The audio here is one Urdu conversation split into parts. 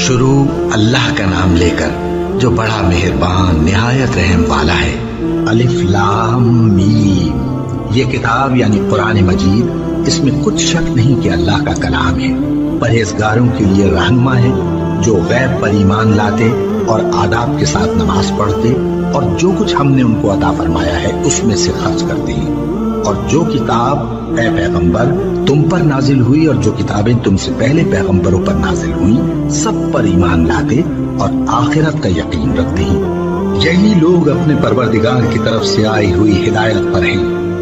شروع اللہ کا نام لے کر جو بڑا مہربان نہایت رحم والا ہے۔ الف لام میم، یہ کتاب یعنی قرآن مجید، اس میں کچھ شک نہیں کہ اللہ کا کلام ہے، پرہیزگاروں کے لیے رہنما ہے، جو غیب پر ایمان لاتے اور آداب کے ساتھ نماز پڑھتے اور جو کچھ ہم نے ان کو عطا فرمایا ہے اس میں سے خرچ کرتے ہیں، اور جو کتاب اے پیغمبر تم پر نازل ہوئی اور جو کتابیں تم سے پہلے پیغمبروں پر نازل ہوئیں سب پر ایمان لاتے اور آخرت کا یقین رکھتے ہیں۔ یہی لوگ اپنے پروردگار کی طرف سے آئی ہوئی ہدایت پر ہیں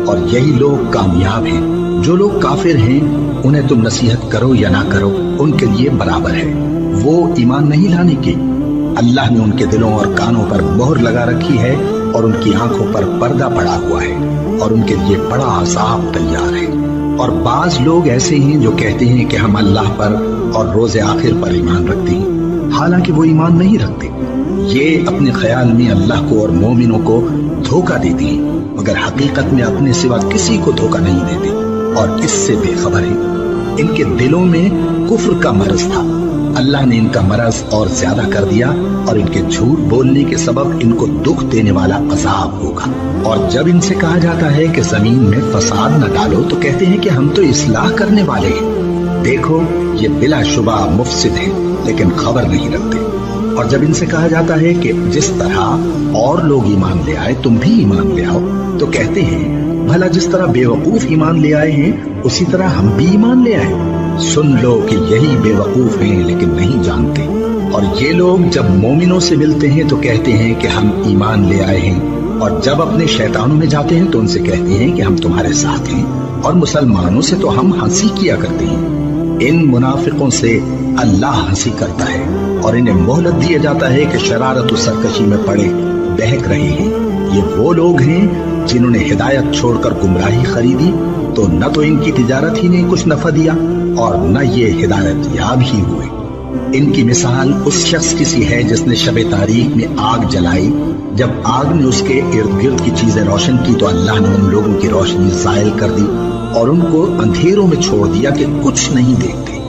اور یہی لوگ کامیاب ہیں۔ جو لوگ کافر ہیں انہیں تم نصیحت کرو یا نہ کرو ان کے لیے برابر ہے، وہ ایمان نہیں لانے کے۔ اللہ نے ان کے دلوں اور کانوں پر مہر لگا رکھی ہے اور ان کی آنکھوں پر پردہ پڑا ہوا ہے اور ان کے لیے بڑا عذاب تیار ہے۔ اور بعض لوگ ایسے ہیں جو کہتے ہیں کہ ہم اللہ پر اور روز آخر پر ایمان رکھتے ہیں، حالانکہ وہ ایمان نہیں رکھتے۔ یہ اپنے خیال میں اللہ کو اور مومنوں کو دھوکہ دیتے ہیں، مگر حقیقت میں اپنے سوا کسی کو دھوکہ نہیں دیتے اور اس سے بے خبر ہیں۔ ان کے دلوں میں کفر کا مرض تھا، اللہ نے ان کا مرض اور زیادہ کر دیا اور ان کے جھوٹ بولنے کے سبب ان کو دکھ دینے والا عذاب ہوگا۔ اور جب ان سے کہا جاتا ہے کہ زمین میں فساد نہ ڈالو تو کہتے ہیں کہ ہم تو اصلاح کرنے والے ہیں۔ دیکھو یہ بلا شبہ مفسد ہیں لیکن خبر نہیں رکھتے۔ اور جب ان سے کہا جاتا ہے کہ جس طرح اور لوگ ایمان لے آئے تم بھی ایمان لے آؤ تو کہتے ہیں بھلا جس طرح بے وقوف ایمان لے آئے ہیں اسی طرح ہم بھی ایمان لے آئے۔ سن لو کہ یہی بے وقوف ہیں لیکن نہیں جانتے۔ اور یہ لوگ جب مومنوں سے ملتے ہیں تو کہتے ہیں کہ ہم ایمان لے آئے ہیں، اور جب اپنے شیطانوں میں جاتے ہیں تو ان سے کہتے ہیں کہ ہم تمہارے ساتھ ہیں، اور مسلمانوں سے تو ہم ہنسی کیا کرتے ہیں۔ ان منافقوں سے اللہ ہنسی کرتا ہے اور انہیں مہلت دیا جاتا ہے کہ شرارت و سرکشی میں پڑے بہک رہے ہیں۔ یہ وہ لوگ ہیں جنہوں نے ہدایت چھوڑ کر گمراہی خریدی، تو نہ تو ان کی تجارت ہی نے کچھ نفع دیا اور نہ یہ ہدایت یاب ہی ہوئے۔ ان کی مثال اس شخص کی سی ہے جس نے شب تاریک میں آگ جلائی، جب آگ نے اس کے ارد گرد کی چیزیں روشن کی تو اللہ نے ان لوگوں کی روشنی زائل کر دی اور ان کو اندھیروں میں چھوڑ دیا کہ کچھ نہیں دیکھتے۔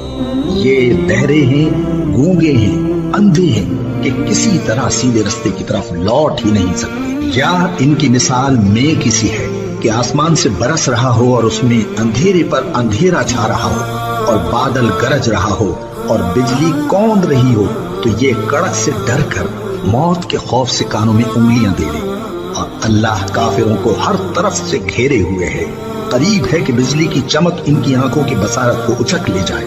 یہ بہرے ہیں، گونگے ہیں، اندھے ہیں کہ کسی طرح سیدھے رستے کی طرف لوٹ ہی نہیں سکتے۔ یا ان کی مثال میں کسی ہے کہ آسمان سے برس رہا ہو اور اس میں اندھیرے پر اندھیرا چھا رہا ہو اور بادل گرج رہا ہو اور بجلی کوند رہی ہو تو یہ کڑک سے ڈر کر موت کے خوف سے کانوں میں انگلیاں دے لے۔ اور اللہ کافروں کو ہر طرف سے گھیرے ہوئے ہے، قریب ہے کہ بجلی کی چمک ان کی آنکھوں کی بصارت کو اچک لے جائے۔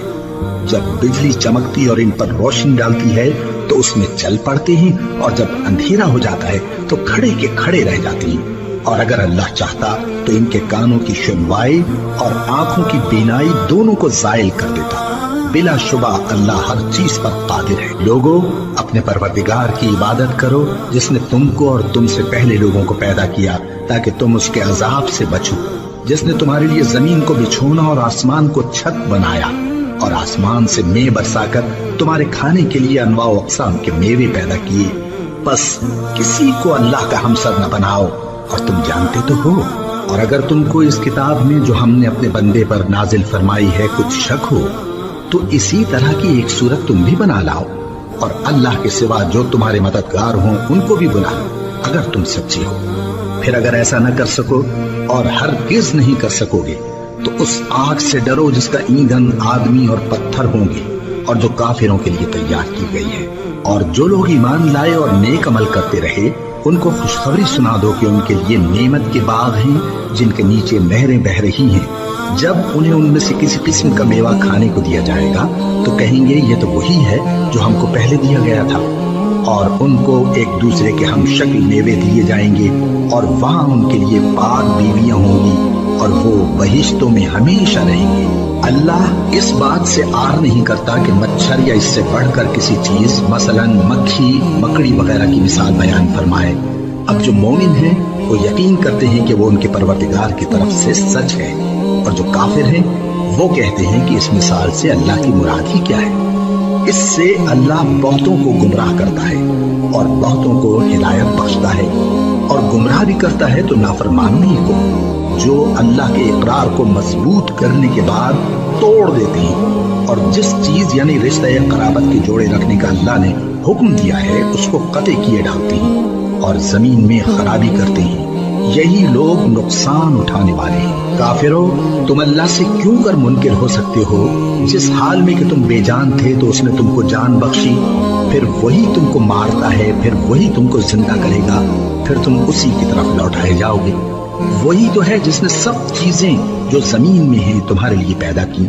جب بجلی چمکتی اور ان پر روشنی ڈالتی ہے تو اس میں چل پڑتے ہیں، اور جب اندھیرا ہو جاتا ہے تو کھڑے کے کھڑے رہ جاتے ہیں۔ اور اگر اللہ چاہتا تو ان کے کانوں کی سنوائی اور آنکھوں کی بینائی دونوں کو زائل کر دیتا۔ بلا شبہ اللہ ہر چیز پر قادر ہے۔ لوگوں اپنے پروردگار کی عبادت کرو جس نے تم کو اور تم سے پہلے لوگوں کو پیدا کیا تاکہ تم اس کے عذاب سے بچو، جس نے تمہارے لیے زمین کو بچھونا اور آسمان کو چھت بنایا اور آسمان سے مے برسا کر تمہارے کھانے کے لیے انواع و اقسام کے میوے پیدا کیے۔ بس کسی کو اللہ کا ہمسر نہ بناؤ، اور تم جانتے تو ہو۔ اور اگر تم کو اس کتاب میں جو ہم نے اپنے بندے پر نازل فرمائی ہے کچھ شک ہو تو اسی طرح کی ایک صورت تم بھی بنا لاؤ، اور اللہ کے سوا جو تمہارے مددگار ہوں ان کو بھی بنا لو اگر تم سچے ہو۔ پھر اگر ایسا نہ کر سکو اور ہرگز نہیں کر سکو گے تو اس آگ سے ڈرو جس کا ایندھن آدمی اور پتھر ہوں گے اور جو کافروں کے لیے تیار کی گئی ہے۔ اور جو لوگ ایمان لائے اور نیک عمل کرتے رہے ان کو خوشخبری سنا دو کہ ان کے لیے نعمت کے باغ ہیں جن کے نیچے نہریں بہہ رہی ہیں۔ جب انہیں ان میں سے کسی قسم کا میوہ کھانے کو دیا جائے گا تو کہیں گے یہ تو وہی ہے جو ہم کو پہلے دیا گیا تھا، اور ان کو ایک دوسرے کے ہم شکل میوے دیے جائیں گے، اور وہاں ان کے لیے پاک بیویاں ہوں گی اور وہ بہشتوں میں ہمیشہ رہیں گے۔ اللہ اس بات سے آر نہیں کرتا کہ مچھر یا اس سے بڑھ کر کسی چیز مثلاً مکھی مکڑی وغیرہ کی مثال بیان فرمائے۔ اب جو مومن ہیں وہ یقین کرتے ہیں کہ وہ ان کے پروردگار کی طرف سے سچ ہے، اور جو کافر ہیں وہ کہتے ہیں کہ اس مثال سے اللہ کی مراد ہی کیا ہے۔ اس سے اللہ بہتوں کو گمراہ کرتا ہے اور بہتوں کو ہدایت بخشتا ہے، اور گمراہ بھی کرتا ہے تو نافرمانوں ہی کو، جو اللہ کے اقرار کو مضبوط کرنے کے بعد توڑ دیتے ہیں اور جس چیز یعنی رشتہ قرابت کے جوڑے رکھنے کا اللہ نے حکم دیا ہے اس کو قطع کیے ڈالتے ہیں اور زمین میں خرابی کرتے ہیں، یہی لوگ نقصان اٹھانے والے ہیں۔ کافرو، تم اللہ سے کیوں کر منکر ہو سکتے ہو؟ جس حال میں کہ تم بے جان تھے تو اس نے تم کو جان بخشی، پھر وہی تم کو مارتا ہے، پھر وہی تم کو زندہ کرے گا، پھر تم اسی کی طرف لوٹائے جاؤ گے۔ وہی تو ہے جس نے سب چیزیں جو زمین میں ہیں تمہارے لیے پیدا کی،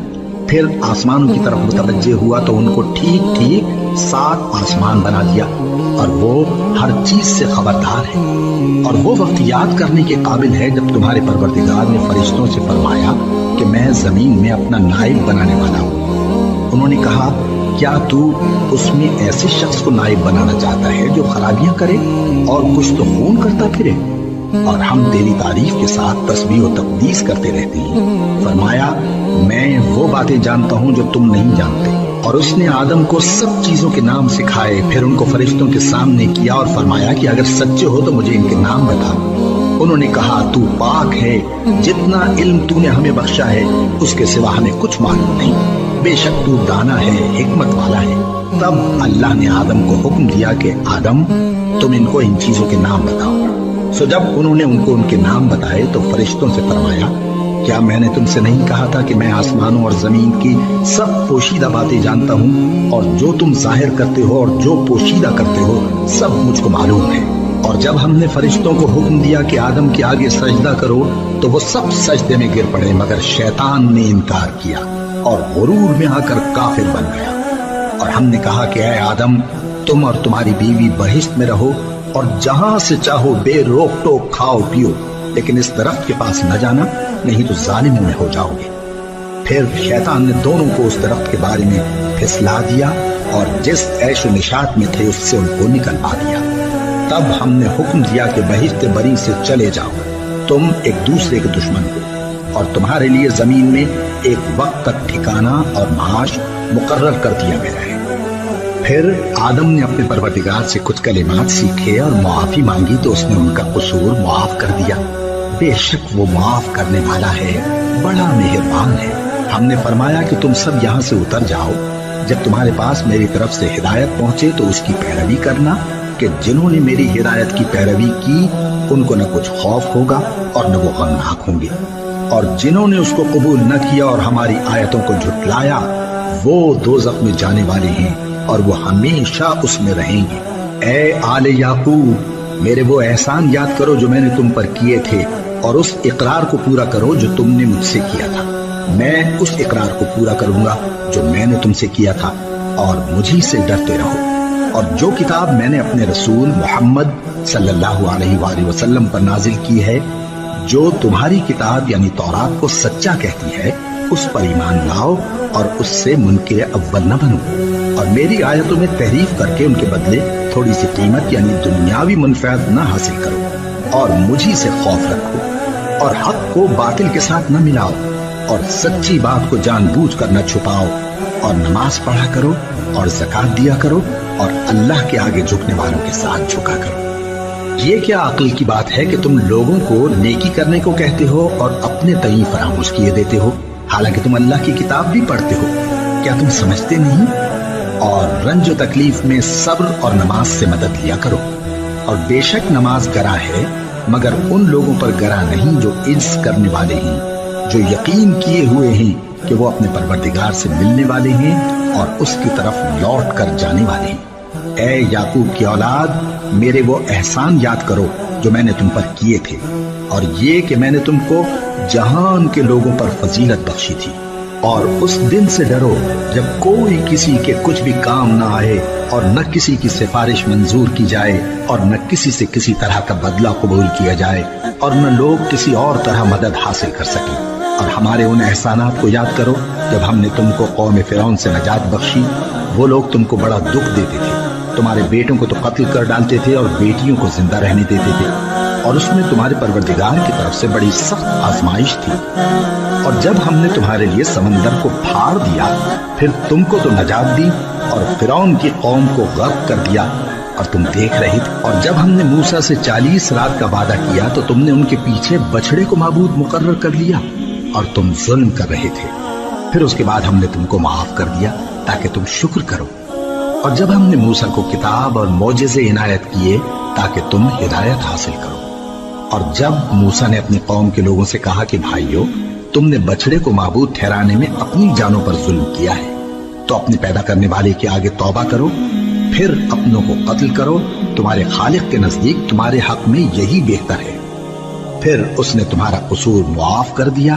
پھر آسمانوں کی طرف متوجہ ہوا تو ان کو ٹھیک ٹھیک 7 آسمان بنا دیا، اور وہ ہر چیز سے خبردار ہے۔ اور وہ وقت یاد کرنے کے قابل ہے جب تمہارے پروردگار نے فرشتوں سے فرمایا کہ میں زمین میں اپنا نائب بنانے والا ہوں۔ انہوں نے کہا، کیا تو اس میں ایسے شخص کو نائب بنانا چاہتا ہے جو خرابیاں کرے اور کچھ تو خون کرتا پھرے؟ اور ہم تیری تعریف کے ساتھ تسبیح و تقدیس کرتے رہتے ہیں۔ فرمایا، میں وہ باتیں جانتا ہوں جو تم نہیں جانتے۔ اور اس نے آدم کو سب چیزوں کے نام سکھائے، پھر ان کو فرشتوں کے سامنے کیا اور فرمایا کہ اگر سچے ہو تو مجھے ان کے نام بتا۔ انہوں نے کہا، تو پاک ہے، جتنا علم تو نے ہمیں بخشا ہے اس کے سوا ہمیں کچھ معلوم نہیں، بے شک تو دانا ہے، حکمت والا ہے۔ تب اللہ نے آدم کو حکم دیا کہ آدم، تم ان کو ان چیزوں کے نام بتاؤ۔ سو جب انہوں نے ان کو ان کے نام بتائے تو فرشتوں سے فرمایا، کیا میں نے تم سے نہیں کہا تھا کہ میں آسمانوں اور زمین کی سب پوشیدہ باتیں جانتا ہوں، اور جو تم ظاہر کرتے ہو اور جو پوشیدہ کرتے ہو سب مجھ کو معلوم ہے۔ اور جب ہم نے فرشتوں کو حکم دیا کہ آدم کے آگے سجدہ کرو تو وہ سب سجدے میں گر پڑے، مگر شیطان نے انکار کیا اور غرور میں آ کر کافر بن گیا۔ اور ہم نے کہا کہ اے آدم، تم اور تمہاری بیوی بہشت میں رہو اور جہاں سے چاہو بے روک ٹوک کھاؤ پیو، لیکن اس درخت کے پاس نہ جانا، نہیں تو ظالموں میں ہو جاؤ گے۔ پھر شیطان نے دونوں کو اس درخت کے بارے میں پھسلا دیا اور جس عیش و نشاط میں تھے اس سے ان کو نکلوا دیا۔ تب ہم نے حکم دیا کہ بہشت بری سے چلے جاؤ، تم ایک دوسرے کے دشمن ہو، اور تمہارے لیے زمین میں ایک وقت تک ٹھکانہ اور معاش مقرر کر دیا گیا ہے۔ پھر آدم نے اپنے پروردگار سے کچھ کلمات سیکھے اور معافی مانگی تو اس نے ان کا قصور معاف کر دیا۔ بے شک وہ معاف کرنے والا ہے، بڑا مہربان ہے۔ ہم نے فرمایا کہ تم سب یہاں سے اتر جاؤ، جب تمہارے پاس میری طرف سے ہدایت پہنچے تو اس کی پیروی کرنا، کہ جنہوں نے میری ہدایت کی پیروی کی ان کو نہ کچھ خوف ہوگا اور نہ وہ غمناک ہوں گے، اور جنہوں نے اس کو قبول نہ کیا اور ہماری آیتوں کو جھٹلایا وہ دوزخ میں جانے والے ہیں اور وہ ہمیشہ اس میں رہیں گے۔ اے آل یعقوب، میرے وہ احسان یاد کرو جو میں نے تم پر کیے تھے، اور اس اقرار کو پورا کرو جو تم نے مجھ سے کیا تھا۔ میں اس اقرار کو پورا کروں گا جو میں نے تم سے کیا تھا، اور مجھی سے ڈرتے رہو۔ اور جو کتاب میں نے اپنے رسول محمد صلی اللہ علیہ وآلہ وسلم پر نازل کی ہے، جو تمہاری کتاب یعنی تورات کو سچا کہتی ہے، اس پر ایمان لاؤ اور اس سے منکر اول نہ بنو، اور میری آیتوں میں تحریف کر کے ان کے بدلے تھوڑی سی قیمت یعنی دنیاوی منفعت نہ حاصل کرو، اور مجھی سے خوف رکھو، اور حق کو باطل کے ساتھ نہ ملاؤ، اور سچی بات کو جان بوجھ کر نہ چھپاؤ، اور نماز پڑھا کرو اور زکوٰۃ دیا کرو، اور اللہ کے آگے جھکنے والوں کے ساتھ جھکا کرو۔ یہ کیا عقل کی بات ہے کہ تم لوگوں کو نیکی کرنے کو کہتے ہو اور اپنے تئیں فراموش کیے دیتے ہو، حالانکہ تم اللہ کی کتاب بھی پڑھتے ہو؟ کیا تم سمجھتے نہیں؟ اور رنج و تکلیف میں صبر اور نماز سے مدد لیا کرو، اور بے شک نماز گراں ہے، مگر ان لوگوں پر گراں نہیں جو عجز کرنے والے ہیں، جو یقین کیے ہوئے ہیں کہ وہ اپنے پروردگار سے ملنے والے ہیں اور اس کی طرف لوٹ کر جانے والے ہیں۔ اے یعقوب کی اولاد، میرے وہ احسان یاد کرو جو میں نے تم پر کیے تھے، اور یہ کہ میں نے تم کو جہان کے لوگوں پر فضیلت بخشی تھی۔ اور اس دن سے ڈرو جب کوئی کسی کے کچھ بھی کام نہ آئے، اور نہ کسی کی سفارش منظور کی جائے، اور نہ کسی سے کسی طرح کا بدلہ قبول کیا جائے، اور نہ لوگ کسی اور طرح مدد حاصل کر سکیں۔ اور ہمارے ان احسانات کو یاد کرو جب ہم نے تم کو قوم فرعون سے نجات بخشی۔ وہ لوگ تم کو بڑا دکھ دیتے تھے، تمہارے بیٹوں کو تو قتل کر ڈالتے تھے اور بیٹیوں کو زندہ رہنے دیتے تھے، اور اس میں تمہارے پروردگار کی طرف سے بڑی سخت آزمائش تھی۔ اور جب ہم نے تمہارے لیے سمندر کو پھاڑ دیا، پھر تم کو تو نجات دی اور فرعون کی قوم کو غرق کر دیا، اور تم دیکھ رہے تھے۔ اور جب ہم نے موسیٰ سے 40 رات کا وعدہ کیا تو تم نے ان کے پیچھے بچڑے کو معبود مقرر کر لیا، اور تم ظلم کر رہے تھے۔ پھر اس کے بعد ہم نے تم کو معاف کر دیا تاکہ تم شکر کرو، اور جب ہم نے موسیٰ کو کتاب اور معجزے عنایت کیے تاکہ تم ہدایت حاصل کرو۔ اور جب موسیٰ نے اپنی قوم کے لوگوں سے کہا کہ بھائیو، تم نے بچڑے کو معبود ٹھہرانے میں اپنی جانوں پر ظلم کیا ہے، تو اپنے پیدا کرنے والے کے آگے توبہ کرو، پھر اپنوں کو قتل کرو، تمہارے خالق کے نزدیک تمہارے حق میں یہی بہتر ہے۔ پھر اس نے تمہارا قصور معاف کر دیا،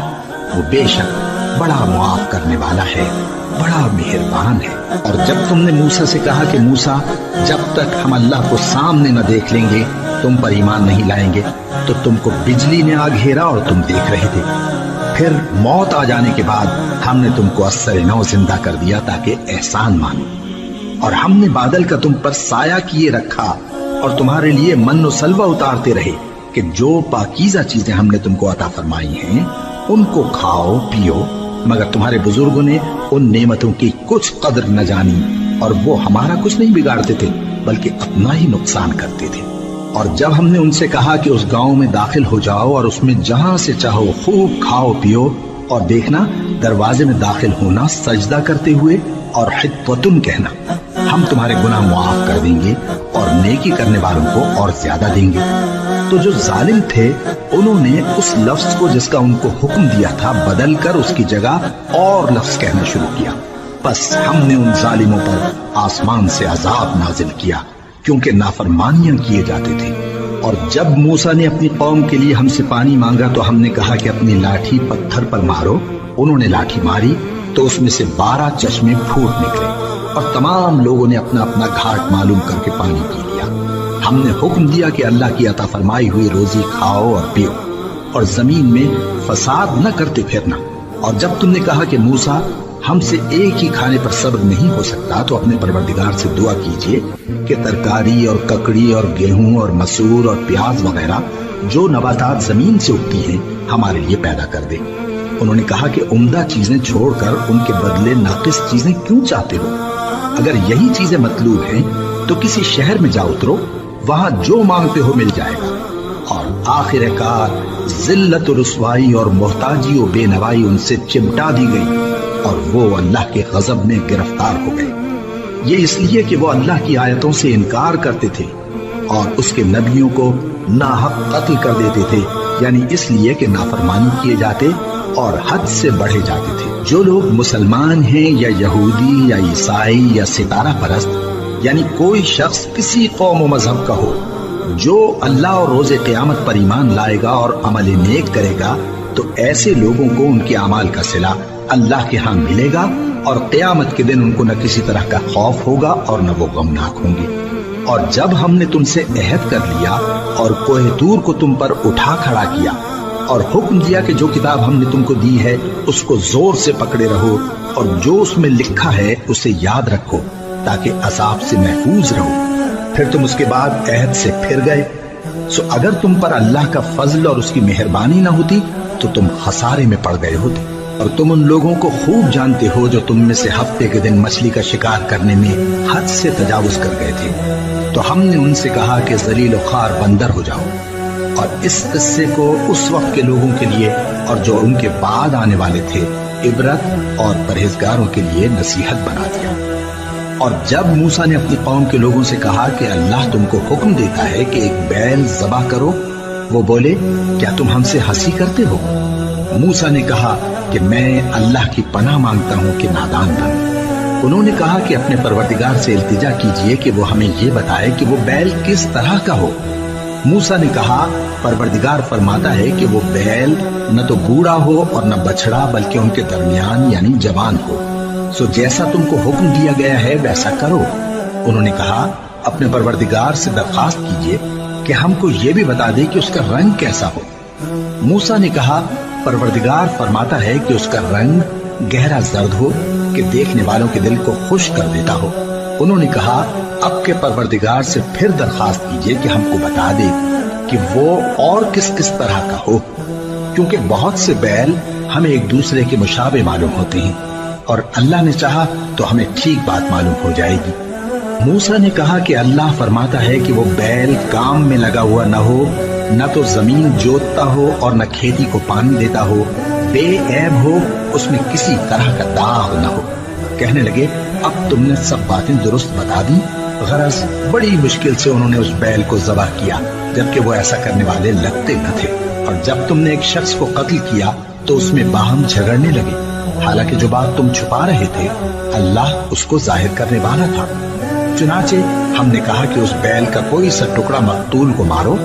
وہ بے شک بڑا معاف کرنے والا ہے، بڑا مہربان ہے۔ اور جب تم نے موسیٰ سے کہا کہ موسیٰ، جب تک ہم اللہ کو سامنے نہ دیکھ لیں گے تم پر ایمان نہیں لائیں گے، تو تم کو بجلی نے آ گھیرا اور تم دیکھ رہے تھے۔ پھر موت آ جانے کے بعد ہم نے تم کو اثر نو زندہ کر دیا تاکہ احسان مانو، اور ہم نے بادل کا تم پر سایہ کیے رکھا اور تمہارے لیے من و سلوہ اتارتے رہے کہ جو پاکیزہ چیزیں ہم نے تم کو عطا فرمائی ہیں ان کو کھاؤ پیو، مگر تمہارے بزرگوں نے ان نعمتوں کی کچھ قدر نہ جانی، اور وہ ہمارا کچھ نہیں بگاڑتے تھے بلکہ اپنا ہی نقصان کرتے تھے۔ اور جب ہم نے ان سے کہا کہ اس گاؤں میں داخل ہو جاؤ اور اس میں جہاں سے چاہو خوب کھاؤ پیو، اور دیکھنا دروازے میں داخل ہونا سجدہ کرتے ہوئے اور حطوتن کہنا، ہم تمہارے گناہ معاف کر دیں گے اور نیکی کرنے والوں کو اور زیادہ دیں گے، تو جو ظالم تھے انہوں نے اس لفظ کو جس کا ان کو حکم دیا تھا بدل کر اس کی جگہ اور لفظ کہنا شروع کیا، بس ہم نے ان ظالموں پر آسمان سے عذاب نازل کیا کیونکہ نافرمانیاں کیے جاتے تھے۔ اور جب موسیٰ نے اپنی قوم کے لیے ہم سے پانی مانگا تو ہم نے کہا کہ اپنی لاٹھی پتھر پر مارو، انہوں نے لاٹھی ماری تو اس میں سے 12 چشمے پھوٹ نکلے، اور تمام لوگوں نے اپنا اپنا گھاٹ معلوم کر کے پانی پی لیا۔ ہم نے حکم دیا کہ اللہ کی عطا فرمائی ہوئی روزی کھاؤ اور پیو، اور زمین میں فساد نہ کرتے پھرنا۔ اور جب تم نے کہا کہ موسیٰ، ہم سے ایک ہی کھانے پر صبر نہیں ہو سکتا، تو اپنے پروردگار سے دعا کیجئے کہ ترکاری اور ککڑی اور گیہوں اور مسور اور پیاز وغیرہ جو نباتات زمین سے اگتی ہیں ہمارے لیے پیدا کر دے۔ انہوں نے کہا کہ عمدہ چیزیں چھوڑ کر ان کے بدلے ناقص چیزیں کیوں چاہتے ہو؟ اگر یہی چیزیں مطلوب ہیں تو کسی شہر میں جا اترو، وہاں جو مانگتے ہو مل جائے گا۔ اور آخر کار ذلت و رسوائی اور محتاجی و بے نوائی ان سے چمٹا دی گئی، اور وہ اللہ کے غضب میں گرفتار ہو گئے۔ یہ اس لیے کہ وہ اللہ کی آیتوں سے انکار کرتے تھے اور اس کے نبیوں کو ناحق قتل کر دیتے تھے، یعنی اس لیے کہ نافرمانی کیے جاتے اور حد سے بڑھے جاتے تھے۔ جو لوگ مسلمان ہیں یا یہودی یا عیسائی یا ستارہ پرست، یعنی کوئی شخص کسی قوم و مذہب کا ہو، جو اللہ اور روز قیامت پر ایمان لائے گا اور عمل نیک کرے گا، تو ایسے لوگوں کو ان کے اعمال کا صلہ اللہ کے ہاں ملے گا، اور قیامت کے دن ان کو نہ کسی طرح کا خوف ہوگا اور نہ وہ غمناک ہوں گے۔ اور جب ہم نے تم سے عہد کر لیا اور کوہ طور کو تم پر اٹھا کھڑا کیا اور حکم دیا کہ جو کتاب ہم نے تم کو دی ہے اس کو زور سے پکڑے رہو، اور جو اس میں لکھا ہے اسے یاد رکھو تاکہ عذاب سے محفوظ رہو، پھر تم اس کے بعد عہد سے پھر گئے، سو اگر تم پر اللہ کا فضل اور اس کی مہربانی نہ ہوتی تو تم خسارے میں پڑ گئے ہوتے۔ اور تم ان لوگوں کو خوب جانتے ہو جو تم میں سے ہفتے کے دن مچھلی کا شکار کرنے میں حد سے تجاوز کر گئے تھے، تو ہم نے ان سے کہا کہ ذلیل و خوار بندر ہو جاؤ، اور اس قصے کو اس وقت کے لوگوں کے لیے اور جو ان کے بعد آنے والے تھے عبرت اور پرہیزگاروں کے لیے نصیحت بنا دیا۔ اور جب موسیٰ نے اپنی قوم کے لوگوں سے کہا کہ اللہ تم کو حکم دیتا ہے کہ ایک بیل ذبح کرو، وہ بولے کیا تم ہم سے ہنسی کرتے ہو؟ موسیٰ نے کہا کہ میں اللہ کی پناہ مانگتا ہوں کہ نادان بنوں۔ انہوں نے کہا کہ اپنے پروردگار سے التجا کیجئے کہ وہ ہمیں یہ بتائے کہ وہ بیل کس طرح کا ہو۔ موسیٰ نے کہا پروردگار فرماتا ہے کہ وہ بیل نہ تو بوڑھا ہو اور نہ بچڑا بلکہ ان کے درمیان یعنی جوان ہو، سو جیسا تم کو حکم دیا گیا ہے ویسا کرو۔ انہوں نے کہا اپنے پروردگار سے درخواست کیجئے کہ ہم کو یہ بھی بتا دے کہ اس کا رنگ کیسا ہو۔ موسیٰ نے کہا پروردگار فرماتا ہے کہ اس کا رنگ گہرا زرد ہو کہ دیکھنے والوں کے دل کو خوش کر دیتا ہو۔ انہوں نے کہا اب کے پروردگار سے پھر درخواست کیجئے کہ ہم کو بتا دے کہ وہ اور کس کس طرح کا ہو، کیونکہ بہت سے بیل ہمیں ایک دوسرے کے مشابہ معلوم ہوتے ہیں، اور اللہ نے چاہا تو ہمیں ٹھیک بات معلوم ہو جائے گی۔ موسیٰ نے کہا کہ اللہ فرماتا ہے کہ وہ بیل کام میں لگا ہوا نہ ہو، نہ تو زمین جوتتا ہو اور نہ کھیتی کو پانی دیتا ہو، بے عیب ہو اس میں کسی طرح کا داغ نہ ہو۔ کہنے لگے اب تم نے سب باتیں درست بتا دی۔ غرض بڑی مشکل سے انہوں نے اس بیل کو ذبح کیا، جبکہ وہ ایسا کرنے والے لگتے نہ تھے، اور جب تم نے ایک شخص کو قتل کیا تو اس میں باہم جھگڑنے لگے، حالانکہ جو بات تم چھپا رہے تھے اللہ اس کو ظاہر کرنے والا تھا۔ چنانچہ ہم نے کہا کہ اس بیل کا کوئی سا ٹکڑا مقتول کو مارو،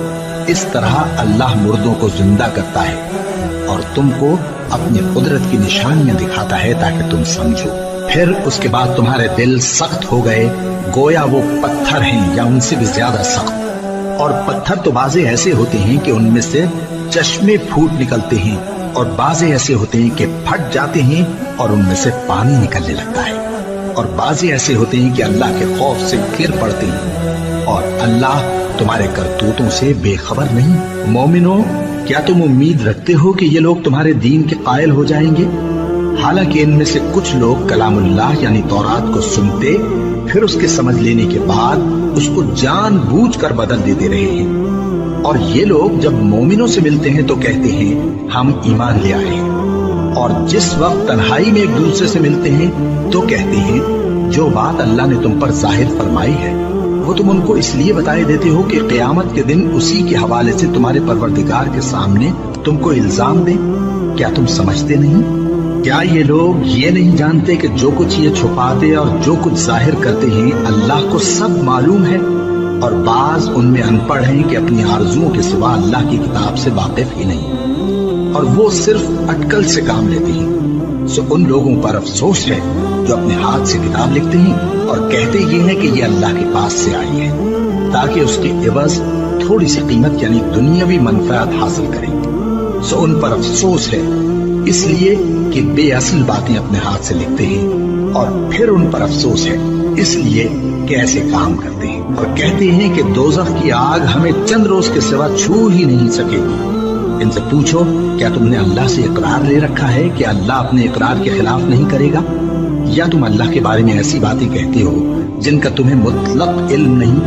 اس طرح اللہ مردوں کو زندہ کرتا ہے اور تم کو اپنی قدرت کی نشانیاں دکھاتا ہے تاکہ تم سمجھو۔ پھر اس کے بعد تمہارے دل سخت ہو گئے، گویا وہ پتھر ہیں یا ان سے بھی زیادہ سخت۔ اور پتھر تو بعضے ایسے ہوتے ہیں کہ ان میں سے چشمے پھوٹ نکلتے ہیں، اور بعضے ایسے ہوتے ہیں کہ پھٹ جاتے ہیں اور ان میں سے پانی نکلنے لگتا ہے، اور بعضے ایسے ہوتے ہیں کہ اللہ کے خوف سے گر پڑتے ہیں، اور اللہ تمہارے کرتوتوں سے بے خبر نہیں۔ مومنو، کیا تم امید رکھتے ہو کہ یہ لوگ تمہارے دین کے قائل ہو جائیں گے؟ حالانکہ ان میں سے کچھ لوگ کلام اللہ یعنی تورات کو سنتے، پھر اس کے سمجھ لینے کے بعد اس کو جان بوجھ کر بدل دیتے رہے ہیں، اور یہ لوگ جب مومنوں سے ملتے ہیں تو کہتے ہیں ہم ایمان لے آئے ہیں، اور جس وقت تنہائی میں ایک دوسرے سے ملتے ہیں تو کہتے ہیں جو بات اللہ نے تم پر ظاہر فرمائی ہے وہ تم ان کو اس لیے بتائے دیتے ہو کہ قیامت کے دن اسی کے حوالے سے تمہارے پروردگار کے سامنے تم کو الزام دیں۔ کیا تم سمجھتے نہیں؟ کیا یہ لوگ یہ نہیں جانتے کہ جو کچھ یہ چھپاتے اور جو کچھ ظاہر کرتے ہیں اللہ کو سب معلوم ہے؟ اور بعض ان میں ان پڑھ ہیں کہ اپنی آرزوؤں کے سوا اللہ کی کتاب سے واقف ہی نہیں، اور وہ صرف اٹکل سے کام لیتے ہیں۔ سو ان لوگوں پر افسوس ہے جو اپنے ہاتھ سے کتاب لکھتے ہیں اور کہتے یہ ہیں کہ یہ اللہ کے پاس سے آئی ہے، تاکہ اس کے عوض تھوڑی سی قیمت یعنی دنیاوی منفعت حاصل کریں۔ سو ان پر افسوس ہے اس لیے کہ بے اصل باتیں اپنے ہاتھ سے لکھتے ہیں، اور پھر ان پر افسوس ہے اس لیے کہ ایسے کام کرتے ہیں، اور کہتے ہیں کہ دوزخ کی آگ ہمیں چند روز کے سوا چھو ہی نہیں سکے گی۔ ان سے پوچھو کیا تم نے اللہ سے اقرار لے رکھا ہے کہ اللہ اپنے اقرار کے خلاف نہیں کرے گا؟ یا تم اللہ کے بارے میں ایسی باتیں کہتے ہو جن کا تمہیں مطلق علم نہیں؟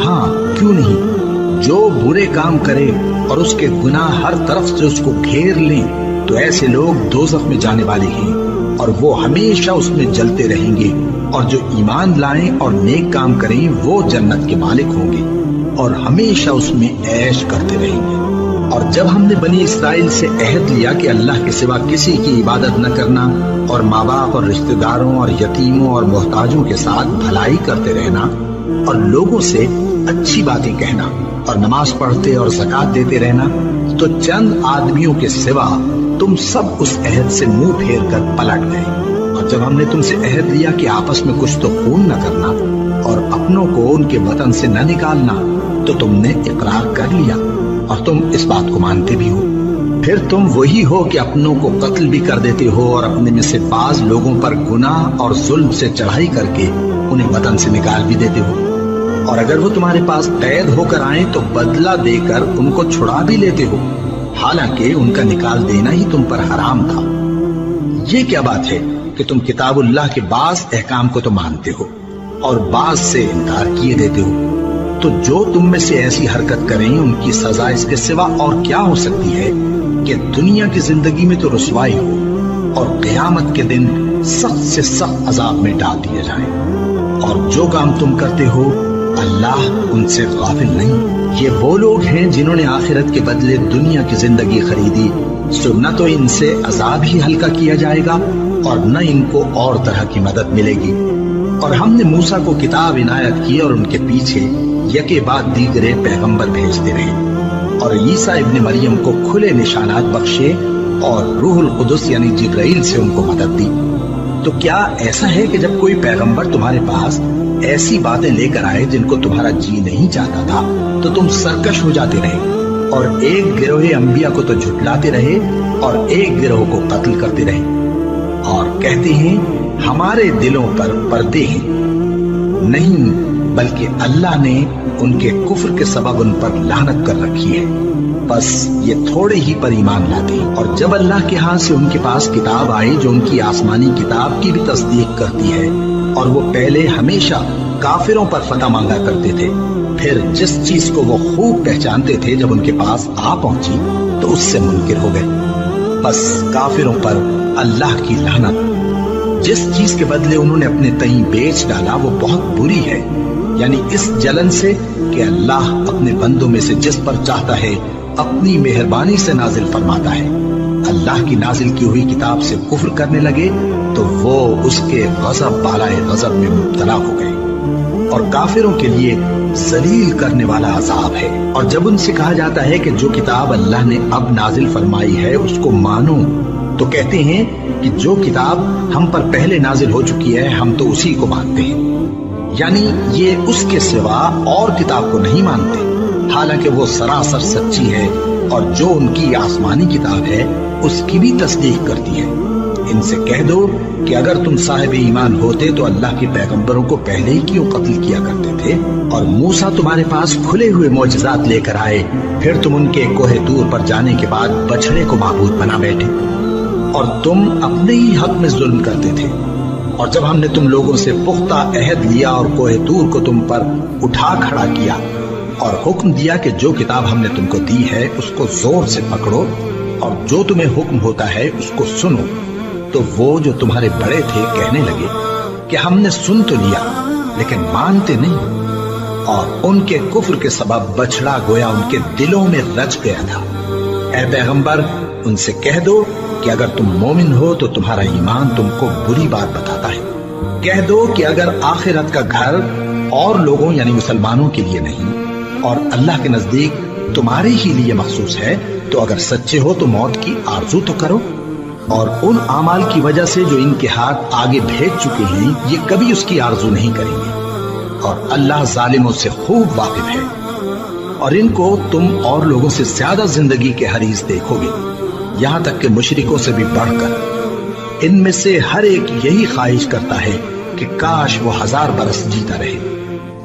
ہاں کیوں نہیں، جو برے کام کرے اور اس کے گناہ ہر طرف سے اس کو گھیر لیں تو ایسے لوگ دوزخ میں جانے والے ہیں، اور وہ ہمیشہ اس میں جلتے رہیں گے، اور جو ایمان لائیں اور نیک کام کریں وہ جنت کے مالک ہوں گے اور ہمیشہ اس میں عیش کرتے رہیں گے۔ اور جب ہم نے بنی اسرائیل سے عہد لیا کہ اللہ کے سوا کسی کی عبادت نہ کرنا، اور ماں باپ اور رشتہ داروں اور یتیموں اور محتاجوں کے ساتھ بھلائی کرتے رہنا، اور لوگوں سے اچھی باتیں کہنا، اور نماز پڑھتے اور زکوٰۃ دیتے رہنا، تو چند آدمیوں کے سوا تم سب اس عہد سے منہ پھیر کر پلٹ گئے۔ اور جب ہم نے تم سے عہد لیا کہ آپس میں کچھ تو خون نہ کرنا اور اپنوں کو ان کے وطن سے نہ نکالنا، تو تم نے اقرار کر لیا اور تم اس بات کو مانتے بھی ہو۔ پھر تم وہی ہو کہ اپنوں کو قتل بھی کر دیتے ہو، اور اپنے میں سے بعض لوگوں پر گناہ اور ظلم سے چڑھائی کر کے انہیں وطن سے نکال بھی دیتے ہو، اور اگر وہ تمہارے پاس قید ہو کر آئیں تو بدلہ دے کر ان کو چھڑا بھی لیتے ہو، حالانکہ ان کا نکال دینا ہی تم پر حرام تھا۔ یہ کیا بات ہے کہ تم کتاب اللہ کے بعض احکام کو تو مانتے ہو اور بعض سے انکار کیے دیتے ہو؟ تو جو تم میں سے ایسی حرکت کریں ان کی سزا اس کے سوا اور کیا ہو سکتی ہے کہ دنیا کی زندگی میں تو رسوائی ہو اور قیامت کے دن سخت سے سخت عذاب میں ڈال دیے جائیں۔ اور جو کام تم کرتے ہو اللہ ان سے غافل نہیں۔ یہ وہ لوگ ہیں جنہوں نے آخرت کے بدلے دنیا کی زندگی خریدی، سو نہ تو ان سے عذاب ہی ہلکا کیا جائے گا اور نہ ان کو اور طرح کی مدد ملے گی۔ اور ہم نے موسیٰ کو کتاب عنایت کی اور ان کے پیچھے یکے بعد دیگرے پیغمبر بھیجتے رہے، اور عیسیٰ ابن مریم کو کھلے نشانات بخشے اور روح القدس یعنی جبرائیل سے ان کو مدد دی۔ تو کیا ایسا ہے کہ جب کوئی پیغمبر تمہارے پاس ایسی باتیں لے کر آئے جن کو تمہارا جی نہیں چاہتا تھا تو تم سرکش ہو جاتے رہے، اور ایک گروہ انبیاء کو تو جھٹلاتے رہے اور ایک گروہ کو قتل کرتے رہے، اور کہتے ہیں ہمارے دلوں پر پردے ہیں؟ نہیں، بلکہ اللہ نے ان کے کفر کے سبب ان پر لعنت کر رکھی ہے، بس یہ تھوڑے ہی پر ایمان لاتے ہیں۔ اور جب اللہ کے ہاں سے ان کے پاس کتاب آئی جو ان کی آسمانی کتاب کی بھی تصدیق کرتی ہے، اور وہ پہلے ہمیشہ کافروں پر فتح مانگا کرتے تھے، پھر جس چیز کو وہ خوب پہچانتے تھے جب ان کے پاس آ پہنچی تو اس سے منکر ہو گئے، بس کافروں پر اللہ کی لعنت! جس چیز کے بدلے انہوں نے اپنے تئیں بیچ ڈالا وہ بہت بری ہے، یعنی اس جلن سے کہ اللہ اپنے بندوں میں سے جس پر چاہتا ہے اپنی مہربانی سے نازل فرماتا ہے۔ اللہ کی نازل کی ہوئی کتاب سے کفر کرنے لگے تو وہ اس کے غضب بالائے غضب میں مبتلا ہو گئے، اور کافروں کے لیے ذلیل کرنے والا عذاب ہے۔ اور جب ان سے کہا جاتا ہے کہ جو کتاب اللہ نے اب نازل فرمائی ہے اس کو مانو، تو کہتے ہیں کہ جو کتاب ہم پر پہلے نازل ہو چکی ہے ہم تو اسی کو مانتے ہیں، یعنی یہ اس کے سوا اور کتاب کو نہیں مانتے، حالانکہ وہ سراسر سچی ہے، اور جو ان کی آسمانی کتاب ہے اس کی بھی تصدیق کرتی ہے۔ ان سے کہہ دو کہ اگر تم صاحب ایمان ہوتے تو اللہ کے پیغمبروں کو پہلے ہی کیوں قتل کیا کرتے تھے؟ اور موسیٰ تمہارے پاس کھلے ہوئے معجزات لے کر آئے، پھر تم ان کے کوہ طور پر جانے کے بعد بچڑے کو معبود بنا بیٹھے، اور تم اپنے ہی حق میں ظلم کرتے تھے۔ اور جب ہم نے تم لوگوں سے پختہ عہد لیا اور کوہ طور کو تم پر اٹھا کھڑا کیا اور حکم دیا کہ جو کتاب ہم نے تم کو دی ہے اس کو زور سے پکڑو اور جو تمہیں حکم ہوتا ہے اس کو سنو، تو وہ جو تمہارے بڑے تھے کہنے لگے کہ ہم نے سن تو لیا لیکن مانتے نہیں، اور ان کے کفر کے سبب بچڑا گویا ان کے دلوں میں رچ گیا تھا۔ اے پیغمبر ان سے کہہ دو کہ اگر تم مومن ہو تو تمہارا ایمان تم کو بری بات بتاتا ہے۔ کہہ دو کہ اگر آخرت کا گھر اور لوگوں یعنی مسلمانوں کے لیے نہیں اور اللہ کے نزدیک تمہارے ہی لیے مخصوص ہے تو اگر سچے ہو تو موت کی آرزو تو کرو، اور ان اعمال کی وجہ سے جو ان کے ہاتھ آگے بھیج چکے ہیں یہ کبھی اس کی آرزو نہیں کریں گے، اور اللہ ظالموں سے خوب واقف ہے۔ اور ان کو تم اور لوگوں سے زیادہ زندگی کے حریص دیکھو گے، یہاں تک کہ مشرکوں سے بھی بڑھ کر۔ ان میں سے ہر ایک یہی خواہش کرتا ہے کہ کاش وہ 1000 برس جیتا رہے،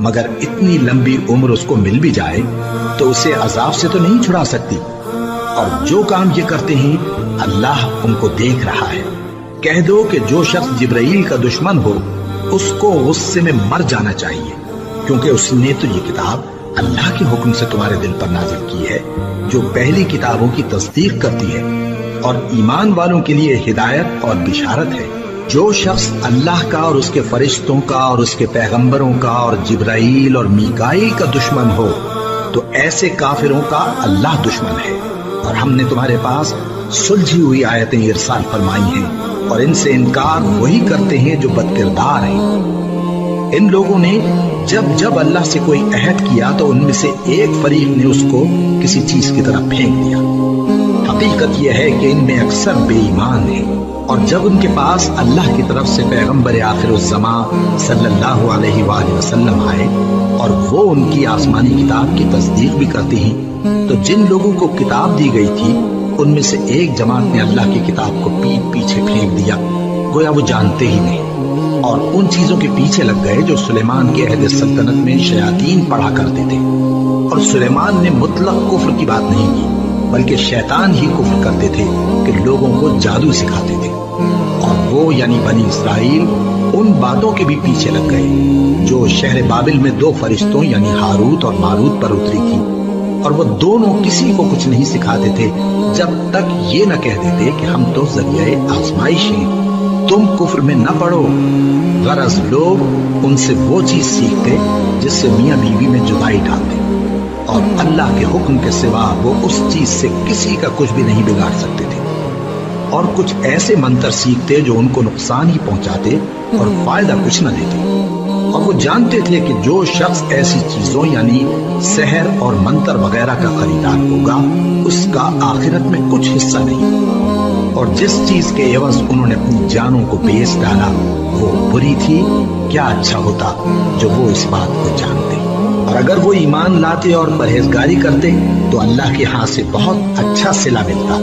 مگر اتنی لمبی عمر اس کو مل بھی جائے تو اسے عذاب سے تو نہیں چھڑا سکتی، اور جو کام یہ کرتے ہیں اللہ ان کو دیکھ رہا ہے۔ کہہ دو کہ جو شخص جبرائیل کا دشمن ہو اس کو غصے میں مر جانا چاہیے، کیونکہ اس نے تو یہ کتاب اللہ کے حکم سے تمہارے دل پر نازل کی ہے جو پہلی کتابوں کی تصدیق کرتی ہے اور ایمان والوں کے لیے ہدایت اور بشارت ہے۔ جو شخص اللہ کا اور اس کے فرشتوں کا اور اس کے پیغمبروں کا اور جبرائیل اور میکائیل کا دشمن ہو تو ایسے کافروں کا اللہ دشمن ہے۔ اور ہم نے تمہارے پاس سلجھی ہوئی آیتیں ارسال فرمائی ہیں، اور ان سے انکار وہی کرتے ہیں جو بد کردار ہیں۔ ان لوگوں نے جب اللہ سے کوئی عہد کیا تو ان میں سے ایک فریق نے اس کو کسی چیز کی طرف پھینک دیا۔ حقیقت یہ ہے کہ ان میں اکثر بے ایمان ہیں، اور جب ان کے پاس اللہ کی طرف سے پیغمبر آخر الزمان صلی اللہ علیہ وآلہ وسلم آئے اور وہ ان کی آسمانی کتاب کی تصدیق بھی کرتے ہیں، تو جن لوگوں کو کتاب دی گئی تھی ان میں سے ایک جماعت نے اللہ کی کتاب کو پیٹ پیچھے پھینک دیا، گویا وہ جانتے ہی نہیں، اور ان چیزوں کے پیچھے لگ گئے جو سلیمان کے عہد سلطنت میں شیاطین پڑھا کرتے تھے۔ اور سلیمان نے مطلق کفر کی بات نہیں کی، بلکہ شیطان ہی کفر کرتے تھے کہ لوگوں کو جادو سکھاتے تھے، اور وہ یعنی بنی اسرائیل ان باتوں کے بھی پیچھے لگ گئے جو شہر بابل میں 2 فرشتوں یعنی ہاروت اور ماروت پر اتری تھی، اور وہ دونوں کسی کو کچھ نہیں سکھاتے تھے جب تک یہ نہ کہہ دیتے کہ ہم تو ذریعہ آزمائش ہیں، تم کفر میں نہ پڑو۔ غرض لوگ ان سے وہ چیز سیکھتے جس سے میاں بیوی میں جدائی ڈالتے، اور اللہ کے حکم کے سوا وہ اس چیز سے کسی کا کچھ بھی نہیں بگاڑ سکتے تھے، اور کچھ ایسے منتر سیکھتے جو ان کو نقصان ہی پہنچاتے اور فائدہ کچھ نہ دیتے۔ اور وہ جانتے تھے کہ جو شخص ایسی چیزوں یعنی سحر اور منتر وغیرہ کا خریدار ہوگا اس کا آخرت میں کچھ حصہ نہیں، اور جس چیز کے عوض انہوں نے اپنی جانوں کو بیچ ڈالا وہ بری تھی۔ کیا اچھا ہوتا جو وہ اس بات کو جانتے، اور اگر وہ ایمان لاتے اور پرہیزگاری کرتے تو اللہ کے ہاں سے بہت اچھا صلہ ملتا۔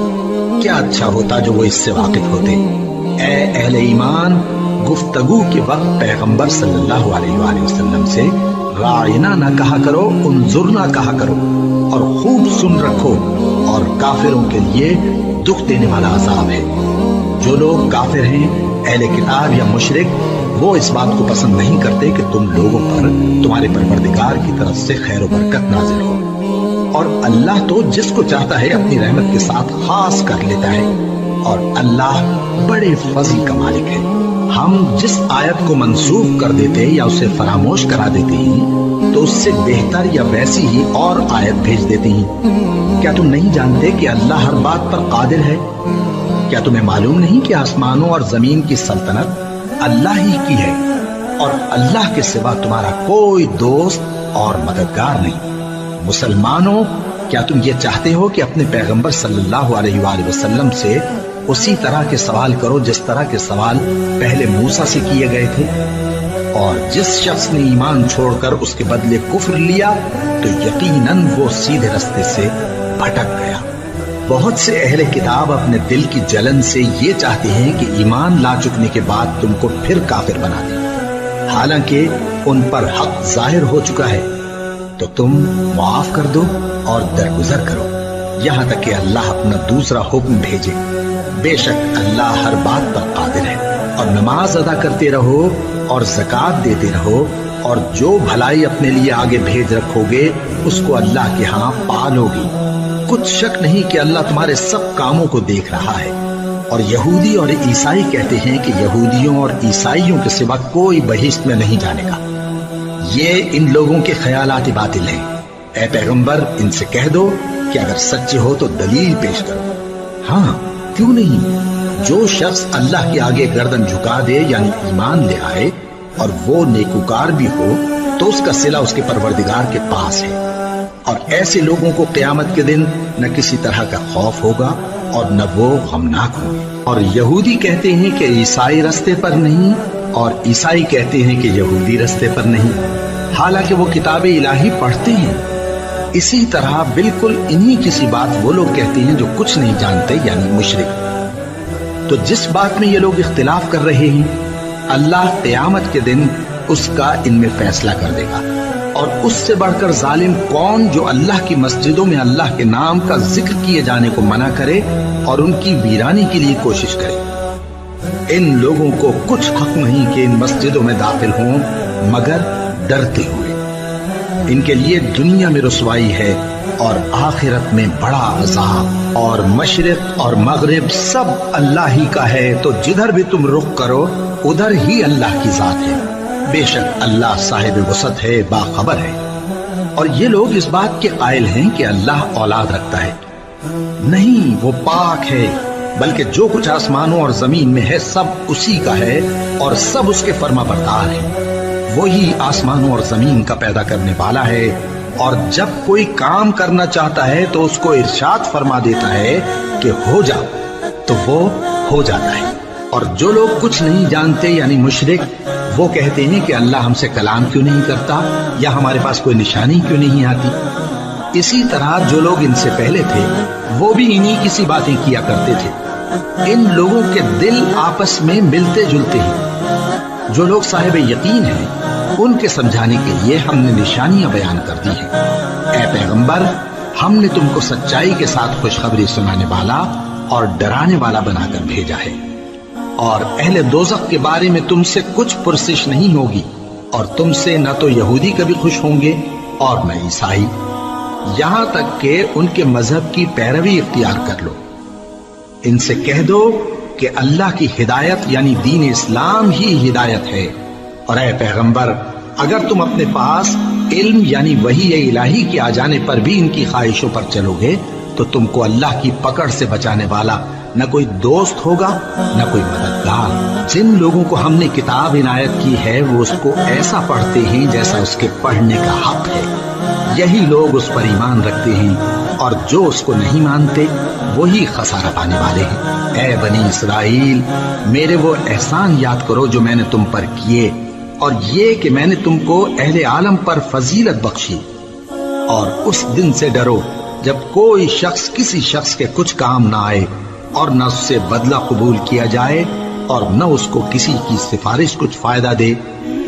کیا اچھا ہوتا جو وہ اس سے واقف ہوتے۔ اے اہل ایمان، گفتگو کے وقت پیغمبر صلی اللہ علیہ وآلہ وسلم سے راعنا نہ کہا کرو، انظرنا کہا کرو، اور خوب سن رکھو، اور کافروں کے لیے دکھ دینے والا عذاب ہے۔ جو لوگ کافر ہیں، اہل کتاب یا مشرک، وہ اس بات کو پسند نہیں کرتے کہ تم لوگوں پر تمہارے پروردگار کی طرف سے خیر و برکت نازل ہو، اور اللہ تو جس کو چاہتا ہے اپنی رحمت کے ساتھ خاص کر لیتا ہے۔ اور اللہ بڑے فضل کا مالک ہے۔ ہم جس آیت کو منسوخ کر دیتے یا اسے فراموش کرا دیتے ہیں تو اس سے بہتر یا ویسی ہی اور آیت بھیج دیتے ہیں۔ کیا تم نہیں جانتے کہ اللہ ہر بات پر قادر ہے؟ کیا تمہیں معلوم نہیں کہ آسمانوں اور زمین کی سلطنت اللہ ہی کی ہے اور اللہ کے سوا تمہارا کوئی دوست اور مددگار نہیں؟ مسلمانوں، کیا تم یہ چاہتے ہو کہ اپنے پیغمبر صلی اللہ علیہ وآلہ وسلم سے اسی طرح کے سوال کرو جس طرح کے سوال پہلے موسیٰ سے کیے گئے تھے؟ اور جس شخص نے ایمان چھوڑ کر اس کے بدلے کفر لیا تو یقیناً وہ سیدھے رستے سے بھٹک گیا۔ بہت سے اہل کتاب اپنے دل کی جلن سے یہ چاہتے ہیں کہ ایمان لا چکنے کے بعد تم کو پھر کافر بنا دیں، حالانکہ ان پر حق ظاہر ہو چکا ہے۔ تو تم معاف کر دو اور درگزر کرو یہاں تک کہ اللہ اپنا دوسرا حکم بھیجے۔ بے شک اللہ ہر بات پر قادر ہے۔ اور نماز ادا کرتے رہو اور زکوٰۃ دیتے رہو، اور جو بھلائی اپنے لیے آگے بھیج رکھو گے اس کو اللہ کے ہاں پالو گی۔ کچھ شک نہیں کہ اللہ تمہارے سب کاموں کو دیکھ رہا ہے۔ اور یہودی اور عیسائی کہتے ہیں کہ یہودیوں اور عیسائیوں کے سوا کوئی بہشت میں نہیں جانے گا۔ یہ ان لوگوں کے خیالات باطل ہیں۔ اے پیغمبر، ان سے کہہ دو کہ اگر سچے ہو تو دلیل پیش کرو۔ ہاں، کیوں نہیں؟ جو شخص اللہ کے آگے گردن جھکا دے یعنی ایمان لے آئے اور وہ نیکوکار بھی ہو تو اس کا صلہ اس کے پروردگار کے پاس ہے۔ اور ایسے لوگوں کو قیامت کے دن نہ کسی طرح کا خوف ہوگا اور نہ وہ غمناک ہوں گے۔ اور یہودی کہتے ہیں کہ عیسائی رستے پر نہیں، اور عیسائی کہتے ہیں کہ یہودی رستے پر نہیں، حالانکہ وہ کتاب الہی پڑھتے ہیں۔ اسی طرح بالکل انہی کسی بات وہ لوگ کہتے ہیں جو کچھ نہیں جانتے یعنی مشرک۔ تو جس بات میں یہ لوگ اختلاف کر رہے ہیں اللہ قیامت کے دن اس کا ان میں فیصلہ کر دے گا۔ اور اس سے بڑھ کر ظالم کون جو اللہ کی مسجدوں میں اللہ کے نام کا ذکر کیے جانے کو منع کرے اور ان کی ویرانی کے لیے کوشش کرے۔ ان لوگوں کو کچھ حق نہیں کہ ان مسجدوں میں داخل ہوں مگر ڈرتے ہوئے۔ ان کے لیے دنیا میں رسوائی ہے اور آخرت میں بڑا عذاب۔ اور مشرق اور مغرب سب اللہ ہی کا ہے، تو جدھر بھی تم رخ کرو ادھر ہی اللہ کی ذات ہے۔ بے شک اللہ صاحب وسعت ہے، باخبر ہے۔ اور یہ لوگ اس بات کے قائل ہیں کہ اللہ اولاد رکھتا ہے۔ نہیں، وہ پاک ہے، بلکہ جو کچھ آسمانوں اور زمین میں ہے سب اسی کا ہے اور سب اس کے فرما بردار ہیں۔ وہی آسمانوں اور زمین کا پیدا کرنے والا ہے، اور جب کوئی کام کرنا چاہتا ہے تو اس کو ارشاد فرما دیتا ہے کہ ہو جا، تو وہ ہو جاتا ہے۔ اور جو لوگ کچھ نہیں جانتے یعنی مشرک، وہ کہتے ہیں کہ اللہ ہم سے کلام کیوں نہیں کرتا یا ہمارے پاس کوئی نشانی کیوں نہیں آتی۔ اسی طرح جو لوگ ان سے پہلے تھے وہ بھی انہی کسی باتیں کیا کرتے تھے۔ ان لوگوں کے دل آپس میں ملتے جلتے ہیں۔ جو لوگ صاحب یقین ہیں ان کے سمجھانے کے لیے ہم نے نشانیاں بیان کر دی ہیں۔ اے پیغمبر، ہم نے تم کو سچائی کے ساتھ خوشخبری سنانے والا اور ڈرانے والا بنا کر بھیجا ہے۔ اور اہل دوزخ کے بارے میں تم سے کچھ پرسش نہیں ہوگی، اور تم سے نہ تو یہودی کبھی خوش ہوں گے اور نہ عیسائی، یہاں تک کہ ان کے مذہب کی پیروی اختیار کر لو۔ ان سے کہہ دو کہ اللہ کی ہدایت یعنی دین اسلام ہی ہدایت ہے۔ اور اے پیغمبر، اگر تم اپنے پاس علم یعنی وحی الہی کے آ جانے پر بھی ان کی خواہشوں پر چلو گے تو تم کو اللہ کی پکڑ سے بچانے والا نہ کوئی دوست ہوگا نہ کوئی مددگار۔ جن لوگوں کو ہم نے کتاب عنایت کی ہے وہ اس کو ایسا پڑھتے ہیں جیسا اس کے پڑھنے کا حق ہے، یہی لوگ اس پر ایمان رکھتے ہیں، اور جو اس کو نہیں مانتے وہی خسارہ پانے والے ہیں۔ اے بنی اسرائیل، میرے وہ احسان یاد کرو جو میں نے تم پر کیے، اور یہ کہ میں نے تم کو اہل عالم پر فضیلت بخشی۔ اور اس دن سے ڈرو جب کوئی شخص کسی شخص کے کچھ کام نہ آئے، اور نہ اس سے بدلہ قبول کیا جائے، اور نہ اس کو کسی کی سفارش کچھ فائدہ دے،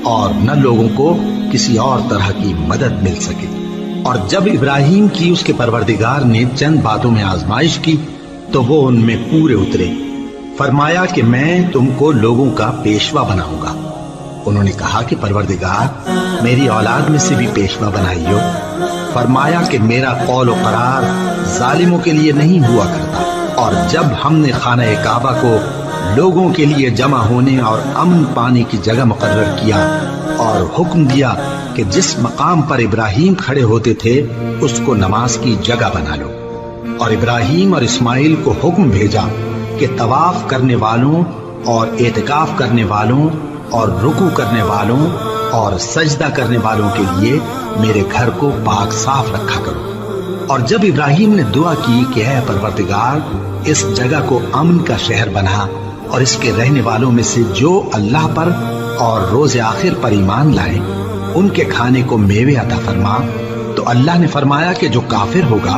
اور نہ لوگوں کو کسی اور طرح کی مدد مل سکے۔ اور جب ابراہیم کی اس کے پروردگار نے چند باتوں میں آزمائش کی تو وہ ان میں پورے اترے۔ فرمایا کہ میں تم کو لوگوں کا پیشوا بناؤں گا۔ انہوں نے کہا کہ پروردگار، میری اولاد میں سے بھی پیشوا بنائیو۔ فرمایا کہ میرا قول و قرار ظالموں کے لیے نہیں ہوا کرتا، اور جب ہم نے خانہ کعبہ کو لوگوں کے لیے جمع ہونے اور امن پانے کی جگہ مقرر کیا اور حکم دیا کہ جس مقام پر ابراہیم کھڑے ہوتے تھے اس کو نماز کی جگہ بنا لو، اور ابراہیم اور اسماعیل کو حکم بھیجا کہ طواف کرنے والوں اور اعتکاف کرنے والوں اور رکوع کرنے والوں اور سجدہ کرنے والوں کے لیے میرے گھر کو پاک صاف رکھا کرو۔ اور جب ابراہیم نے دعا کی کہ اے پروردگار اس جگہ کو امن کا شہر بنا اور اس کے رہنے والوں میں سے جو اللہ پر اور روز آخر پر ایمان لائے ان کے کھانے کو میوے عطا فرما، تو اللہ نے فرمایا کہ جو کافر ہوگا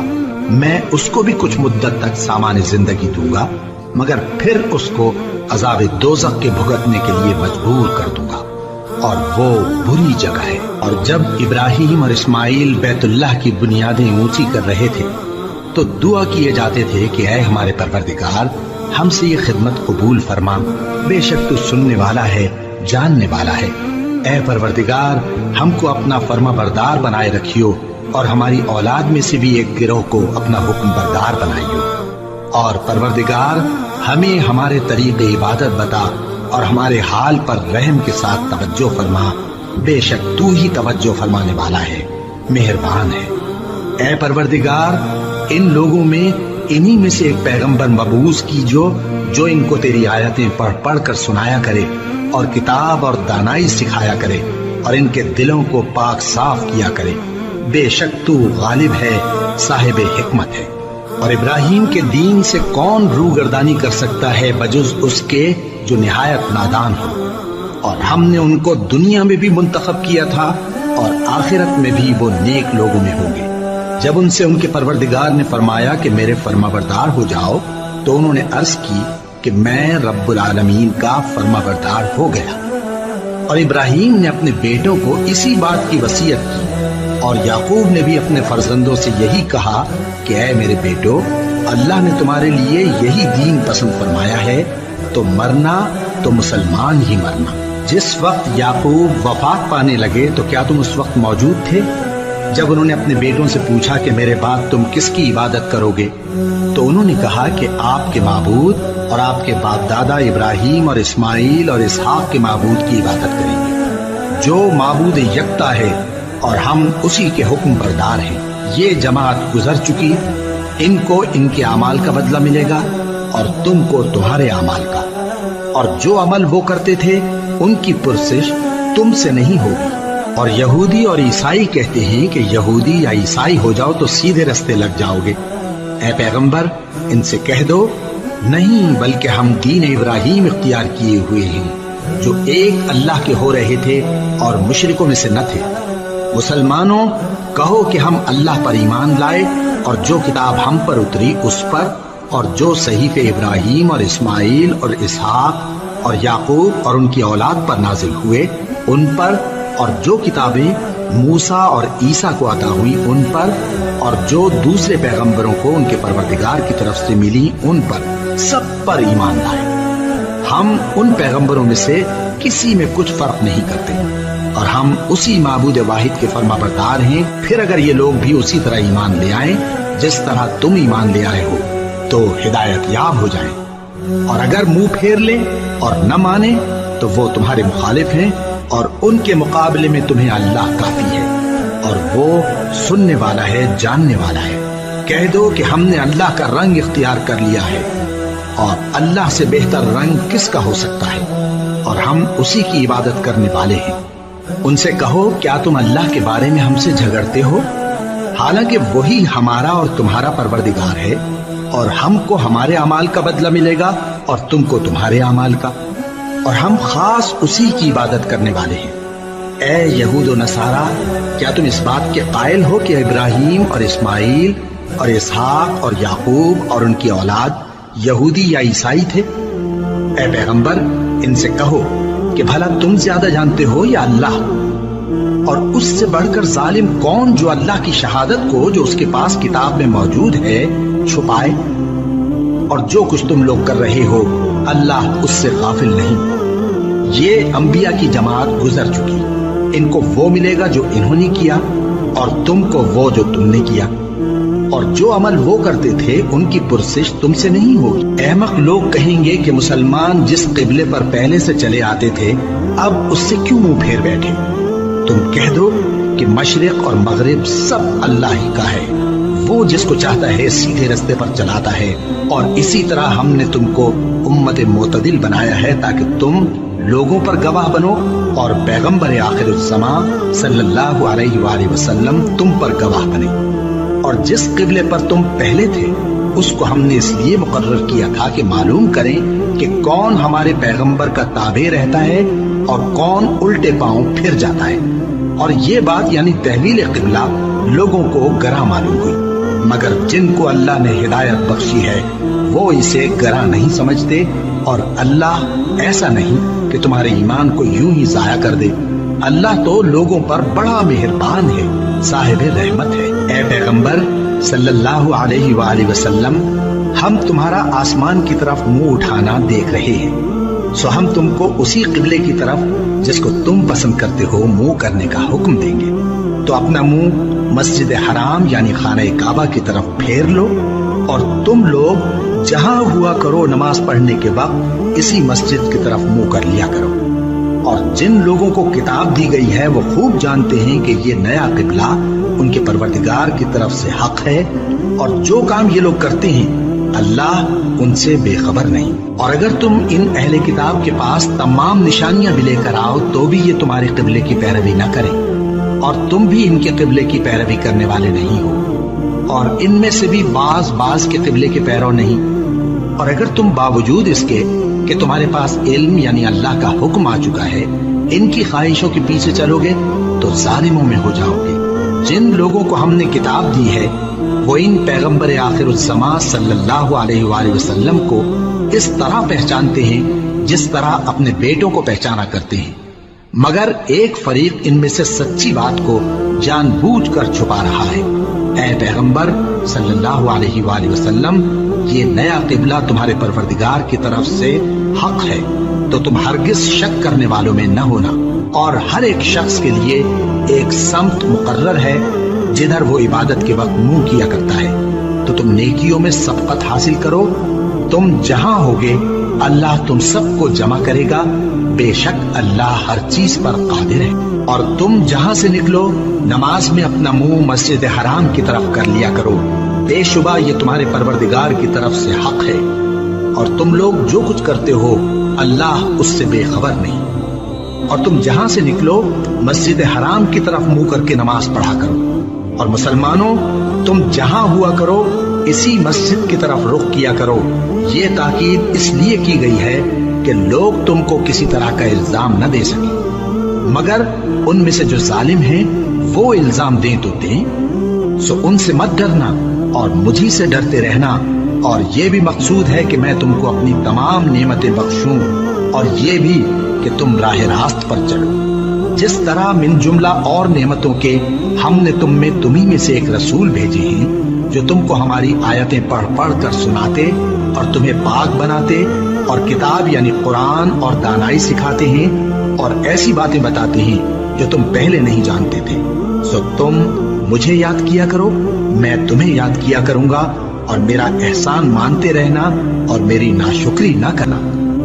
میں اس کو بھی کچھ مدت تک سامان زندگی دوں گا، مگر پھر اس کو عذاب دوزخ کے بھگتنے کے لیے مجبور کر دوں گا، اور وہ بری جگہ ہے۔ اور جب ابراہیم اور اسماعیل بیت اللہ کی بنیادیں اونچی کر رہے تھے تو دعا کیے جاتے تھے کہ اے ہمارے پروردگار ہم سے یہ خدمت قبول فرما، بے شک تو سننے والا ہے، جاننے والا ہے۔ اے پروردگار ہم کو اپنا فرما بردار بنائے رکھیو، اور ہماری اولاد میں سے بھی ایک گروہ کو اپنا حکم بردار بنائیو، اور پروردگار ہمیں ہمارے طریق عبادت بتا اور ہمارے حال پر رحم کے ساتھ توجہ فرما، بے شک تو ہی توجہ فرمانے والا ہے، مہربان ہے۔ اے پروردگار ان لوگوں میں انہی میں سے ایک پیغمبر مبعوث کیجو جو ان کو تیری آیتیں پڑھ پڑھ کر سنایا کرے اور کتاب اور دانائی سکھایا کرے اور ان کے دلوں کو پاک صاف کیا کرے، بے شک تو غالب ہے، صاحب حکمت ہے۔ اور ابراہیم کے دین سے کون روگردانی کر سکتا ہے بجز اس کے جو نہایت نادان ہو، اور ہم نے ان کو دنیا میں بھی منتخب کیا تھا اور آخرت میں بھی وہ نیک لوگوں میں ہوں گے۔ جب ان سے ان کے پروردگار نے فرمایا کہ میرے فرما بردار ہو جاؤ تو انہوں نے عرض کی کہ میں رب العالمین کا فرما بردار ہو گیا۔ اور ابراہیم نے اپنے بیٹوں کو اسی بات کی وصیت کی، اور یعقوب نے بھی اپنے فرزندوں سے یہی کہا کہ اے میرے بیٹو، اللہ نے تمہارے لیے یہی دین پسند فرمایا ہے، تو مرنا تو مسلمان ہی مرنا۔ جس وقت یعقوب وفات پانے لگے تو کیا تم اس وقت موجود تھے جب انہوں نے اپنے بیٹوں سے پوچھا کہ میرے بعد تم کس کی عبادت کرو گے؟ تو انہوں نے کہا کہ آپ کے معبود اور آپ کے باپ دادا ابراہیم اور اسماعیل اور اسحاق کے معبود کی عبادت کریں گے، جو معبود یکتا ہے اور ہم اسی کے حکم بردار ہیں۔ یہ جماعت گزر چکی، ان کو ان کے اعمال کا بدلہ ملے گا اور تم کو تمہارے اعمال کا، اور جو عمل وہ کرتے تھے ان کی پرسش تم سے نہیں ہوگی۔ اور یہودی اور عیسائی کہتے ہیں کہ یہودی یا عیسائی ہو جاؤ تو سیدھے رستے لگ جاؤ گے۔ اے پیغمبر ان سے کہہ دو نہیں، بلکہ ہم دین ابراہیم اختیار کیے ہوئے ہیں جو ایک اللہ کے ہو رہے تھے اور مشرکوں میں سے نہ تھے۔ مسلمانوں کہو کہ ہم اللہ پر ایمان لائے اور جو کتاب ہم پر اتری اس پر، اور جو صحیفے ابراہیم اور اسماعیل اور اسحاق اور یعقوب اور ان کی اولاد پر نازل ہوئے ان پر، اور جو کتابیں موسیٰ اور عیسیٰ کو عطا ہوئی ان پر، اور جو دوسرے پیغمبروں کو ان کے پروردگار کی طرف سے ملی ان پر، سب پر ایمان لائے۔ ہم ان پیغمبروں میں سے کسی میں کچھ فرق نہیں کرتے، اور ہم اسی معبود واحد کے فرما بردار ہیں۔ پھر اگر یہ لوگ بھی اسی طرح ایمان لے آئیں جس طرح تم ایمان لے آئے ہو تو ہدایت یاب ہو جائیں، اور اگر منہ پھیر لیں اور نہ مانیں تو وہ تمہارے مخالف ہیں، اور ان کے مقابلے میں تمہیں اللہ کافی ہے، اور وہ سننے والا ہے، جاننے والا ہے۔ کہہ دو کہ ہم نے اللہ کا رنگ اختیار کر لیا ہے، اور اللہ سے بہتر رنگ کس کا ہو سکتا ہے، اور ہم اسی کی عبادت کرنے والے ہیں۔ ان سے کہو کیا تم اللہ کے بارے میں ہم سے جھگڑتے ہو، حالانکہ وہی ہمارا اور تمہارا پروردگار ہے، اور ہم کو ہمارے اعمال کا بدلہ ملے گا اور تم کو تمہارے اعمال کا، اور ہم خاص اسی کی عبادت کرنے والے ہیں۔ اے یہود و نصارا، کیا تم اس بات کے قائل ہو کہ ابراہیم اور اسماعیل اور اسحاق اور یعقوب اور ان کی اولاد یہودی یا عیسائی تھے؟ اے پیغمبر ان سے کہو کہ بھلا تم زیادہ جانتے ہو یا اللہ؟ اور اس سے بڑھ کر ظالم کون جو اللہ کی شہادت کو جو اس کے پاس کتاب میں موجود ہے چھپائے؟ اور جو کچھ تم لوگ کر رہے ہو اللہ اس سے غافل نہیں۔ یہ انبیاء کی جماعت گزر چکی، ان کو وہ ملے گا جو انہوں نے کیا، اور تم کو وہ جو تم نے کیا۔ اور جو عمل وہ کرتے تھے ان کی پرسش تم سے نہیں ہوگی۔ احمق لوگ کہیں گے کہ مسلمان جس قبلے پر پہلے سے چلے آتے تھے اب اس سے کیوں منہ پھیر بیٹھے؟ تم کہہ دو کہ مشرق اور مغرب سب اللہ ہی کا ہے، وہ جس کو چاہتا ہے سیدھے رستے پر چلاتا ہے، اور اسی طرح ہم نے تم کو امت معتدل بنایا ہے تاکہ تم لوگوں پر گواہ بنو اور پیغمبر آخر الزمان صلی اللہ علیہ وآلہ وسلم تم پر گواہ بنے۔ اور جس قبلے پر تم پہلے تھے اس کو ہم نے اس لیے مقرر کیا تھا کہ معلوم کریں کہ کون ہمارے پیغمبر کا تابع رہتا ہے اور کون الٹے پاؤں پھر جاتا ہے۔ اور یہ بات یعنی تحویل قبلہ لوگوں کو گراں معلوم ہوئی، مگر جن کو اللہ نے ہدایت بخشی ہے وہ اسے گراں نہیں سمجھتے، اور اللہ ایسا نہیں کہ تمہارے ایمان کو یوں ہی ضائع کر دے۔ اللہ تو لوگوں پر بڑا مہربان ہے، صاحب رحمت ہے۔ اے پیغمبر صلی اللہ علیہ وآلہ وسلم، ہم تمہارا آسمان کی طرف منہ اٹھانا دیکھ رہے ہیں، سو ہم تم کو اسی قبلے کی طرف جس کو تم پسند کرتے ہو منہ کرنے کا حکم دیں گے۔ تو اپنا منہ مسجد حرام یعنی خانہ کعبہ کی طرف پھیر لو، اور تم لوگ جہاں ہوا کرو نماز پڑھنے کے وقت اسی مسجد کی طرف منہ کر لیا کرو۔ اور جن لوگوں کو کتاب دی گئی ہے وہ خوب جانتے ہیں کہ یہ نیا قبلہ ان کے پروردگار کی طرف سے حق ہے، اور جو کام یہ لوگ کرتے ہیں اللہ ان سے بے خبر نہیں۔ اور اگر تم ان اہل کتاب کے پاس تمام نشانیاں بھی لے کر آؤ تو بھی یہ تمہارے قبلے کی پیروی نہ کریں، اور تم بھی ان کے قبلے کی پیروی کرنے والے نہیں ہو، اور ان میں سے بھی بعض کے قبلے کے پیرو نہیں۔ اور اگر تم باوجود اس کے کہ تمہارے پاس علم یعنی اللہ کا حکم آ چکا ہے ان کی خواہشوں کے پیچھے چلو گے تو ظالموں میں ہو جاؤ گے۔ جن لوگوں کو ہم نے کتاب دی ہے وہ ان پیغمبر آخر الزمان صلی اللہ علیہ وآلہ وسلم کو اس طرح پہچانتے ہیں جس طرح اپنے بیٹوں کو پہچانا کرتے ہیں، مگر ایک فریق ان میں سے سچی بات کو جان بوجھ کر چھپا رہا ہے۔ اے پیغمبر صلی اللہ علیہ وآلہ وسلم، یہ نیا قبلہ تمہارے پروردگار کی طرف سے حق ہے، تو تم ہرگز شک کرنے والوں میں نہ ہونا، اور ہر ایک شخص کے لیے ایک سمت مقرر ہے جدھر وہ عبادت کے وقت منہ کیا کرتا ہے، تو تم نیکیوں میں سبقت حاصل کرو۔ تم جہاں ہوگے اللہ تم سب کو جمع کرے گا، بے شک اللہ ہر چیز پر قادر ہے۔ اور تم جہاں سے نکلو نماز میں اپنا منہ مسجد حرام کی طرف کر لیا کرو، بے شبہ یہ تمہارے پروردگار کی طرف سے حق ہے، اور تم لوگ جو کچھ کرتے ہو اللہ اس سے بے خبر نہیں۔ اور تم جہاں سے نکلو مسجد حرام کی طرف منہ کر کے نماز پڑھا کرو، اور مسلمانوں تم جہاں ہوا کرو اسی مسجد کی طرف رخ کیا کرو۔ یہ تاکید اس لیے کی گئی ہے کہ لوگ تم کو کسی طرح کا الزام نہ دے سکیں، مگر ان میں سے جو ظالم ہیں وہ الزام دیں تو دیں، سو ان سے مت ڈرنا اور مجھی سے ڈرتے رہنا، اور یہ بھی مقصود ہے کہ میں تم کو اپنی تمام نعمتیں بخشوں، اور یہ بھی کہ تم راہ راست پر چلو۔ جس طرح من جملہ اور نعمتوں کے ہم نے تمہیں میں سے ایک رسول بھیجے ہیں جو تم کو ہماری آیتیں پڑھ پڑھ کر سناتے اور تمہیں پاک بناتے، اور کتاب یعنی قرآن اور دانائی سکھاتے ہیں، اور ایسی باتیں بتاتے ہیں جو تم پہلے نہیں جانتے تھے، سو تم مجھے یاد کیا کرو، میں تمہیں یاد کیا کروں گا، اور میرا احسان مانتے رہنا اور میری ناشکری نہ کرنا۔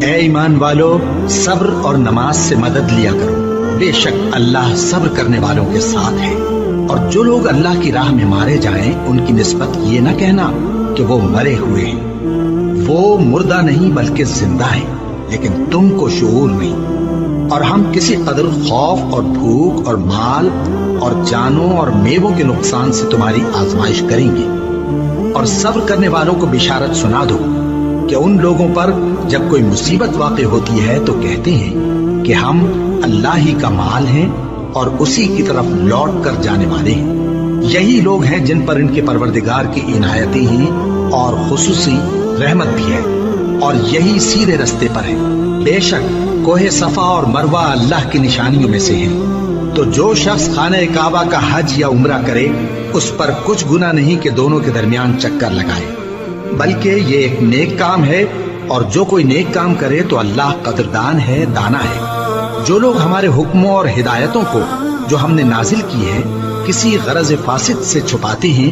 اے ایمان والو، صبر اور نماز سے مدد لیا کرو، بے شک اللہ صبر کرنے والوں کے ساتھ ہے۔ اور جو لوگ اللہ کی راہ میں مارے جائیں ان کی نسبت یہ نہ کہنا کہ وہ مرے ہوئے ہیں، وہ مردہ نہیں بلکہ زندہ ہیں، لیکن تم کو شعور نہیں۔ اور ہم کسی قدر خوف اور بھوک اور مال اور جانوں اور میووں کے نقصان سے تمہاری آزمائش کریں گے، اور صبر کرنے والوں کو بشارت سنا دو کہ ان لوگوں پر جب کوئی مصیبت واقع ہوتی ہے تو کہتے ہیں کہ ہم اللہ ہی کا مال ہیں اور اسی کی طرف لوٹ کر جانے والے ہیں۔ یہی لوگ ہیں جن پر ان کے پروردگار کی عنایتیں ہیں اور خصوصی رحمت بھی ہے، اور یہی سیدھے رستے پر ہے۔ بے شک کوہ صفا اور مروہ اللہ کی نشانیوں میں سے ہیں، تو جو شخص خانہ کعبہ کا حج یا عمرہ کرے اس پر کچھ گناہ نہیں کہ دونوں کے درمیان چکر لگائے، بلکہ یہ ایک نیک کام ہے، اور جو کوئی نیک کام کرے تو اللہ قدردان ہے، دانا ہے۔ جو لوگ ہمارے حکموں اور ہدایتوں کو جو ہم نے نازل کی ہے کسی غرض فاسد سے چھپاتے ہیں،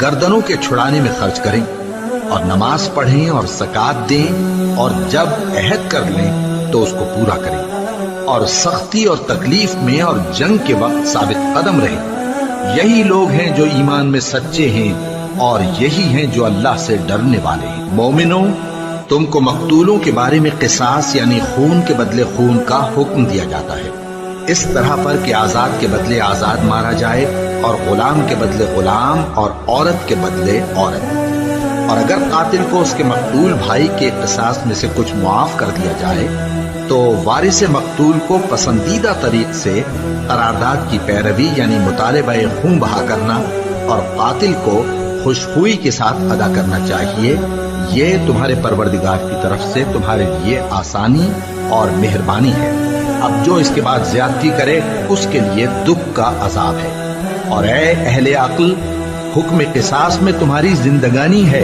گردنوں کے چھڑانے میں خرچ کریں اور نماز پڑھیں اور زکات دیں اور جب عہد کر لیں تو اس کو پورا کریں اور سختی اور تکلیف میں اور جنگ کے وقت ثابت قدم رہیں۔ یہی لوگ ہیں جو ایمان میں سچے ہیں اور یہی ہیں جو اللہ سے ڈرنے والے ہیں۔ مومنوں، تم کو مقتولوں کے بارے میں قصاص یعنی خون کے بدلے خون کا حکم دیا جاتا ہے، اس طرح پر کہ آزاد کے بدلے آزاد مارا جائے اور غلام کے بدلے غلام اور عورت کے بدلے عورت۔ اور اگر قاتل کو اس کے مقتول بھائی کے قصاص میں سے کچھ معاف کر دیا جائے تو وارث مقتول کو پسندیدہ طریق سے قرارداد کی پیروی یعنی مطالبہ خون بہا کرنا اور قاتل کو خوشخوئی کے ساتھ ادا کرنا چاہیے۔ یہ تمہارے پروردگار کی طرف سے تمہارے لیے آسانی اور مہربانی ہے۔ اب جو اس کے بعد زیادتی کرے اس کے لیے دکھ کا عذاب ہے۔ اور اے اہل عقل، حکم قصاص میں تمہاری زندگانی ہے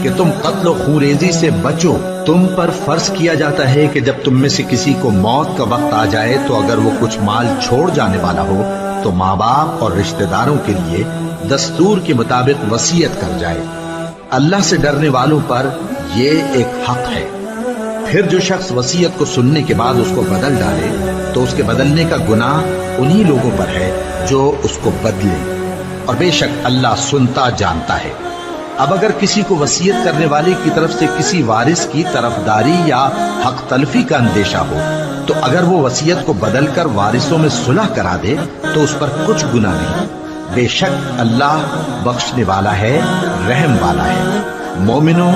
کہ تم قتل و خونریزی سے بچو۔ تم پر فرض کیا جاتا ہے کہ جب تم میں سے کسی کو موت کا وقت آ جائے تو اگر وہ کچھ مال چھوڑ جانے والا ہو تو ماں باپ اور رشتہ داروں کے لیے دستور کے مطابق وصیت کر جائے۔ اللہ سے ڈرنے والوں پر یہ ایک حق ہے۔ پھر جو شخص وصیت کو سننے کے بعد اس کو بدل ڈالے تو اس کے بدلنے کا گناہ انہی لوگوں پر ہے جو اس کو بدلے، اور بے شک اللہ سنتا جانتا ہے۔ اب اگر کسی کو وصیت کرنے والے کی طرف سے کسی وارث کی طرفداری یا حق تلفی کا اندیشہ ہو تو اگر وہ وصیت کو بدل کر وارثوں میں صلح کرا دے تو اس پر کچھ گناہ نہیں، بے شک اللہ بخشنے والا ہے، رحم والا ہے۔ مومنوں،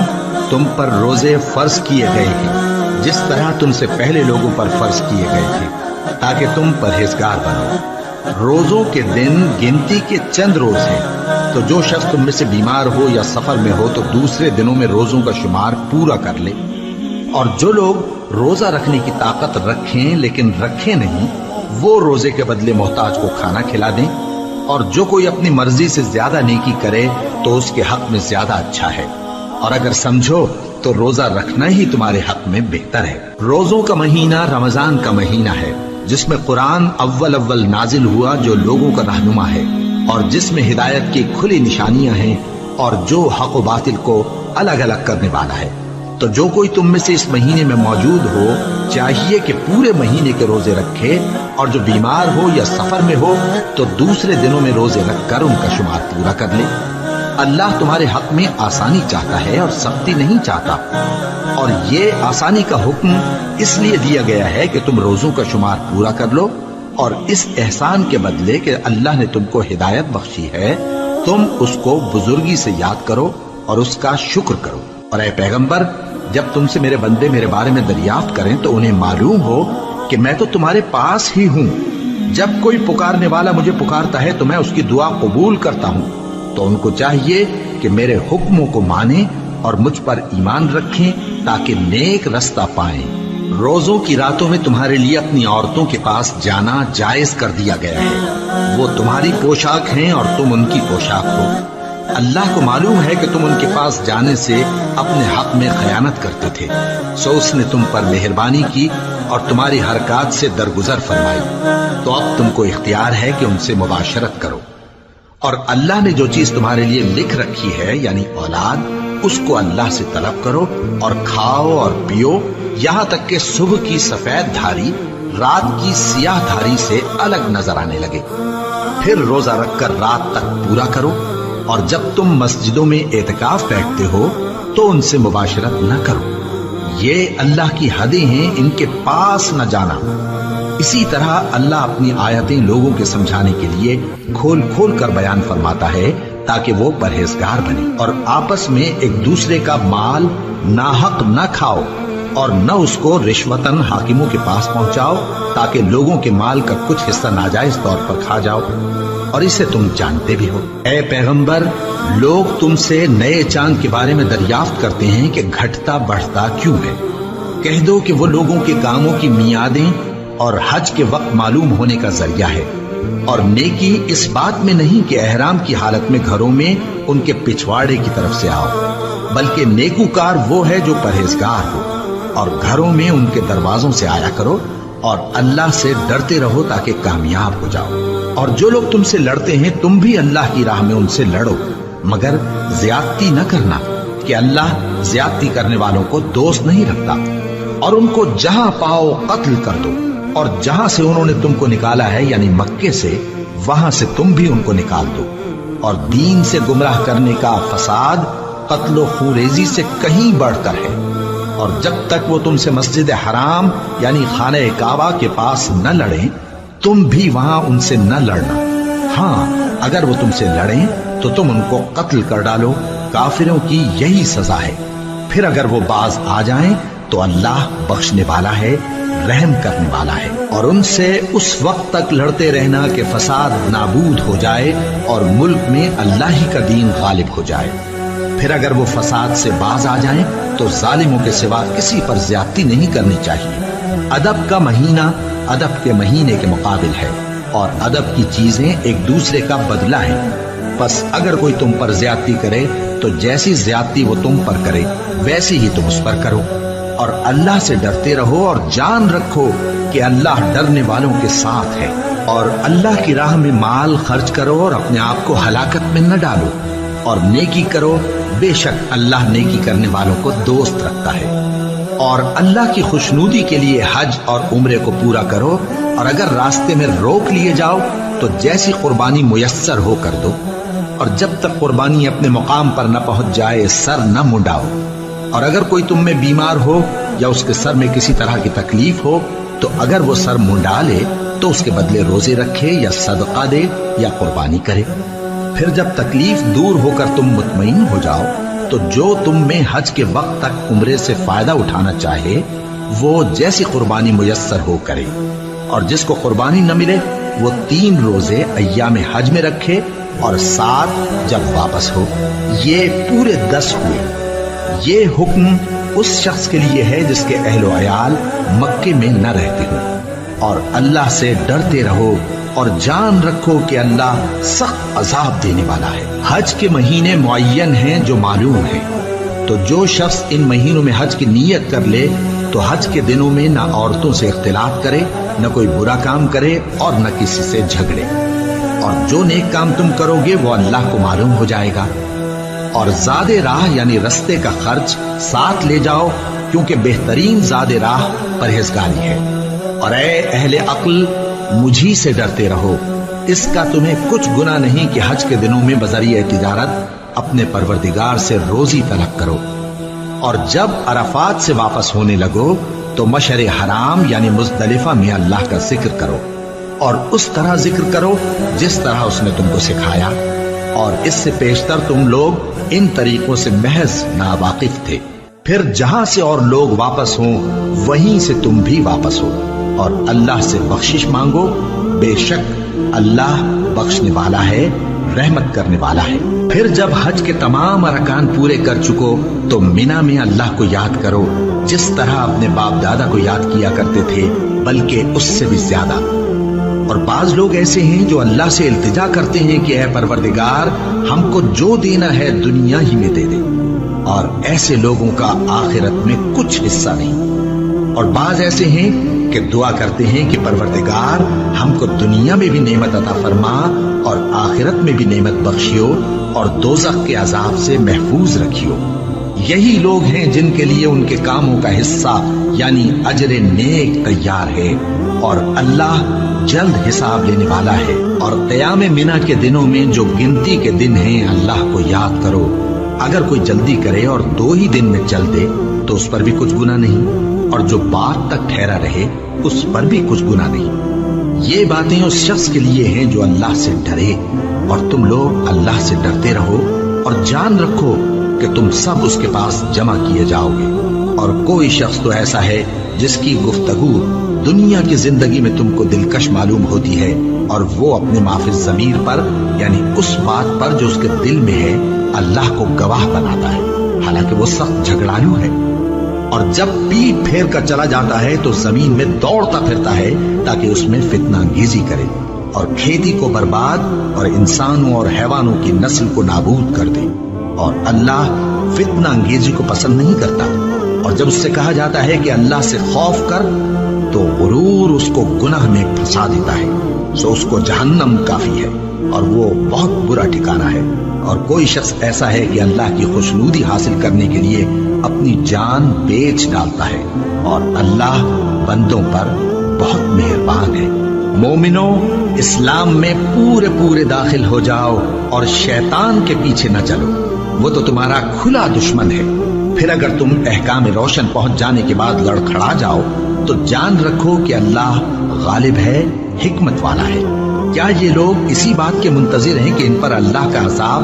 تم پر روزے فرض کیے گئے ہیں جس طرح تم سے پہلے لوگوں پر فرض کیے گئے تھے تاکہ تم پرہیزگار بنو۔ روزوں کے دن گنتی کے چند روز ہیں، تو جو شخص تم میں سے بیمار ہو یا سفر میں ہو تو دوسرے دنوں میں روزوں کا شمار پورا کر لے۔ اور جو لوگ روزہ رکھنے کی طاقت رکھیں لیکن رکھیں نہیں، وہ روزے کے بدلے محتاج کو کھانا کھلا دیں۔ اور جو کوئی اپنی مرضی سے زیادہ نیکی کرے تو اس کے حق میں زیادہ اچھا ہے، اور اگر سمجھو تو روزہ رکھنا ہی تمہارے حق میں بہتر ہے۔ روزوں کا مہینہ رمضان کا مہینہ ہے جس میں قرآن اول نازل ہوا، جو لوگوں کا رہنما ہے اور جس میں ہدایت کی کھلی نشانیاں ہیں اور جو حق و باطل کو الگ الگ کرنے والا ہے۔ تو جو کوئی تم میں سے اس مہینے میں موجود ہو چاہیے کہ پورے مہینے کے روزے رکھے، اور جو بیمار ہو یا سفر میں ہو تو دوسرے دنوں میں روزے رکھ کر ان کا شمار پورا کر لے۔ اللہ تمہارے حق میں آسانی چاہتا ہے اور سختی نہیں چاہتا، اور یہ آسانی کا حکم اس لیے دیا گیا ہے کہ تم روزوں کا شمار پورا کر لو، اور اس احسان کے بدلے کہ اللہ نے تم کو ہدایت بخشی ہے تم اس کو بزرگی سے یاد کرو اور اس کا شکر کرو۔ اور اے پیغمبر، جب تم سے میرے بندے میرے بارے میں دریافت کریں تو انہیں معلوم ہو کہ میں تو تمہارے پاس ہی ہوں۔ جب کوئی پکارنے والا مجھے پکارتا ہے تو میں اس کی دعا قبول کرتا ہوں۔ تو ان کو چاہیے کہ میرے حکموں کو مانیں اور مجھ پر ایمان رکھیں تاکہ نیک رستہ پائیں۔ روزوں کی راتوں میں تمہارے لیے اپنی عورتوں کے پاس جانا جائز کر دیا گیا ہے۔ وہ تمہاری پوشاک ہیں اور تم ان کی پوشاک ہو۔ اللہ کو معلوم ہے کہ تم ان کے پاس جانے سے اپنے حق میں خیانت کرتے تھے، سو اس نے تم پر مہربانی کی اور تمہاری حرکات سے درگزر فرمائی۔ تو اب تم کو اختیار ہے کہ ان سے مباشرت کرو، اور اللہ نے جو چیز تمہارے لیے لکھ رکھی ہے یعنی اولاد، اس کو اللہ سے طلب کرو اور کھاؤ اور پیو یہاں تک کہ صبح کی سفید دھاری رات کی سیاہ دھاری سے الگ نظر آنے لگے۔ پھر روزہ رکھ کر رات تک پورا کرو، اور جب تم مسجدوں میں اعتکاف بیٹھتے ہو تو ان سے مباشرت نہ کرو، یہ اللہ کی حدیں ہیں، ان کے پاس نہ جانا۔ اسی طرح اللہ اپنی آیتیں لوگوں کے سمجھانے کے لیے کھول کھول کر بیان فرماتا ہے تاکہ وہ پرہیزگار بنے، اور آپس میں ایک دوسرے کا مال ناحق نہ کھاؤ اور نہ اس کو رشوتاً حاکموں کے پاس پہنچاؤ تاکہ لوگوں کے مال کا کچھ حصہ ناجائز طور پر کھا جاؤ، اور اسے تم جانتے بھی ہو۔ اے پیغمبر، لوگ تم سے نئے چاند کے بارے میں دریافت کرتے ہیں کہ گھٹتا بڑھتا کیوں ہے۔ کہہ دو کہ وہ لوگوں کے کاموں کی میعادیں اور حج کے وقت معلوم ہونے کا ذریعہ ہے، اور نیکی اس بات میں نہیں کہ احرام کی حالت میں گھروں میں ان کے پچھواڑے کی طرف سے آؤ، بلکہ نیکوکار وہ ہے جو پرہیزگار ہو، اور گھروں میں ان کے دروازوں سے آیا کرو اور اللہ سے ڈرتے رہو تاکہ کامیاب ہو جاؤ۔ اور جو لوگ تم سے لڑتے ہیں تم بھی اللہ کی راہ میں ان سے لڑو، مگر زیادتی نہ کرنا کہ اللہ زیادتی کرنے والوں کو دوست نہیں رکھتا۔ اور ان کو جہاں پاؤ قتل کر دو، اور جہاں سے انہوں نے تم کو نکالا ہے یعنی مکے سے، وہاں سے تم بھی ان کو نکال دو۔ اور دین سے گمراہ کرنے کا فساد قتل و خونریزی سے کہیں بڑھ کر ہے۔ اور جب تک وہ تم سے مسجد حرام یعنی خانہ کعبہ کے پاس نہ لڑیں، تم بھی وہاں ان سے نہ لڑنا۔ ہاں اگر وہ تم سے لڑیں تو تم ان کو قتل کر ڈالو، کافروں کی یہی سزا ہے۔ پھر اگر وہ باز آ جائیں تو اللہ بخشنے والا ہے، رحم کرنے والا ہے۔ اور ان سے اس وقت تک لڑتے رہنا کہ فساد نابود ہو جائے اور ملک میں اللہ ہی کا دین غالب ہو جائے۔ پھر اگر وہ فساد سے باز آ جائیں تو ظالموں کے سوا کسی پر زیادتی نہیں کرنی چاہیے۔ ادب کا مہینہ ادب کے مہینے کے مقابل ہے، اور ادب کی چیزیں ایک دوسرے کا بدلہ ہیں۔ بس اگر کوئی تم پر زیادتی کرے تو جیسی زیادتی وہ تم پر کرے ویسی ہی تم اس پر کرو۔ اور اللہ سے ڈرتے رہو اور جان رکھو کہ اللہ ڈرنے والوں کے ساتھ ہے۔ اور اللہ کی راہ میں مال خرچ کرو اور اپنے آپ کو ہلاکت میں نہ ڈالو، اور نیکی کرو، بے شک اللہ نیکی کرنے والوں کو دوست رکھتا ہے۔ اور اللہ کی خوشنودی کے لیے حج اور عمرے کو پورا کرو، اور اگر راستے میں روک لیے جاؤ تو جیسی قربانی میسر ہو کر دو، اور جب تک قربانی اپنے مقام پر نہ پہنچ جائے سر نہ منڈاؤ۔ اور اگر کوئی تم میں بیمار ہو یا اس کے سر میں کسی طرح کی تکلیف ہو تو اگر وہ سر منڈا لے تو اس کے بدلے روزے رکھے یا صدقہ دے یا قربانی کرے۔ پھر جب تکلیف دور ہو کر تم مطمئن ہو جاؤ تو جو تم میں حج کے وقت تک عمرے سے فائدہ اٹھانا چاہے وہ جیسی قربانی میسر ہو کرے، اور جس کو قربانی نہ ملے وہ 3 روزے ایام حج میں رکھے اور 7 جب واپس ہو۔ یہ پورے 10 ہوئے۔ یہ حکم اس شخص کے لیے ہے جس کے اہل و عیال مکے میں نہ رہتے ہوں۔ اور اللہ سے ڈرتے رہو اور جان رکھو کہ اللہ سخت عذاب دینے والا ہے۔ حج کے مہینے معین ہیں جو معلوم ہیں، تو جو شخص ان مہینوں میں حج کی نیت کر لے تو حج کے دنوں میں نہ عورتوں سے اختلاط کرے، نہ کوئی برا کام کرے اور نہ کسی سے جھگڑے۔ اور جو نیک کام تم کرو گے وہ اللہ کو معلوم ہو جائے گا۔ اور زاد راہ یعنی رستے کا خرچ ساتھ لے جاؤ، کیونکہ بہترین زاد راہ پرہیزگاری ہے۔ اور اے اہل عقل، مجھی سے ڈرتے رہو، اس کا تمہیں کچھ گناہ نہیں کہ حج کے دنوں میں بذریعہ تجارت اپنے پروردگار سے روزی طلب کرو۔ اور جب عرفات سے واپس ہونے لگو تو مشعر حرام یعنی مزدلفہ میں اللہ کا ذکر کرو، اور اس طرح ذکر کرو جس طرح اس نے تم کو سکھایا، اور اس سے پیشتر تم لوگ ان طریقوں سے محض ناواقف تھے۔ پھر جہاں سے اور لوگ واپس ہوں وہیں سے تم بھی واپس ہو، اور اللہ سے بخشش مانگو، بے شک اللہ بخشنے والا ہے، رحمت کرنے والا ہے۔ پھر جب حج کے تمام ارکان پورے کر چکو تو مینا میں اللہ کو یاد کرو جس طرح اپنے باپ دادا کو یاد کیا کرتے تھے، بلکہ اس سے بھی زیادہ۔ اور بعض لوگ ایسے ہیں جو اللہ سے التجا کرتے ہیں کہ اے پروردگار ہم کو جو دینا ہے دنیا ہی میں دے دے، اور ایسے لوگوں کا آخرت میں کچھ حصہ نہیں۔ اور بعض ایسے ہیں کہ دعا کرتے ہیں کہ پروردگار ہم کو دنیا میں بھی نعمت عطا فرما اور آخرت میں بھی نعمت بخشیو اور دوزخ کے عذاب سے محفوظ رکھیو۔ یہی لوگ ہیں جن کے لیے ان کے کاموں کا حصہ یعنی اجر نیک تیار ہے، اور اللہ جلد حساب لینے والا ہے۔ اور قیام منا کے دنوں میں جو گنتی کے دن ہیں اللہ کو یاد کرو۔ اگر کوئی جلدی کرے اور 2 ہی دن میں چل دے تو اس پر بھی کچھ گناہ نہیں، اور جو بات تک ٹھہرا رہے اس پر بھی کچھ گناہ نہیں۔ یہ باتیں اس شخص کے لیے ہیں جو اللہ سے ڈرے، اور تم لوگ اللہ سے ڈرتے رہو اور جان رکھو کہ تم سب اس کے پاس جمع کیے جاؤ گے۔ اور کوئی شخص تو ایسا ہے جس کی گفتگو دنیا کی زندگی میں تم کو دلکش معلوم ہوتی ہے، اور وہ اپنے معافی ضمیر پر یعنی اس بات پر جو اس کے دل میں ہے اللہ کو گواہ بناتا ہے، حالانکہ وہ سخت جھگڑالو ہے۔ اور جب پیٹ پھیر کر چلا جاتا ہے تو زمین میں دوڑتا پھرتا ہے تاکہ اس میں فتنہ انگیزی کرے اور کھیتی کو برباد اور انسانوں اور حیوانوں کی نسل کو نابود کر دے، اور اللہ فتنہ انگیزی کو پسند نہیں کرتا۔ اور جب اس سے کہا جاتا ہے کہ اللہ سے خوف کر تو غرور اس کو گناہ میں پھنسا دیتا ہے، سو اس کو جہنم کافی ہے اور وہ بہت برا ٹھکانہ ہے۔ اور کوئی شخص ایسا ہے کہ اللہ کی خوشنودی حاصل کرنے کے لیے اپنی جان بیچ ڈالتا ہے، اور اللہ بندوں پر بہت مہربان ہے۔ مومنوں، اسلام میں پورے داخل ہو جاؤ اور شیطان کے پیچھے نہ چلو، وہ تو تمہارا کھلا دشمن ہے۔ پھر اگر تم احکام روشن پہنچ جانے کے بعد لڑکھڑا جاؤ تو جان رکھو کہ اللہ غالب ہے، حکمت والا ہے۔ کیا یہ لوگ اسی بات کے منتظر ہیں کہ ان پر اللہ کا عذاب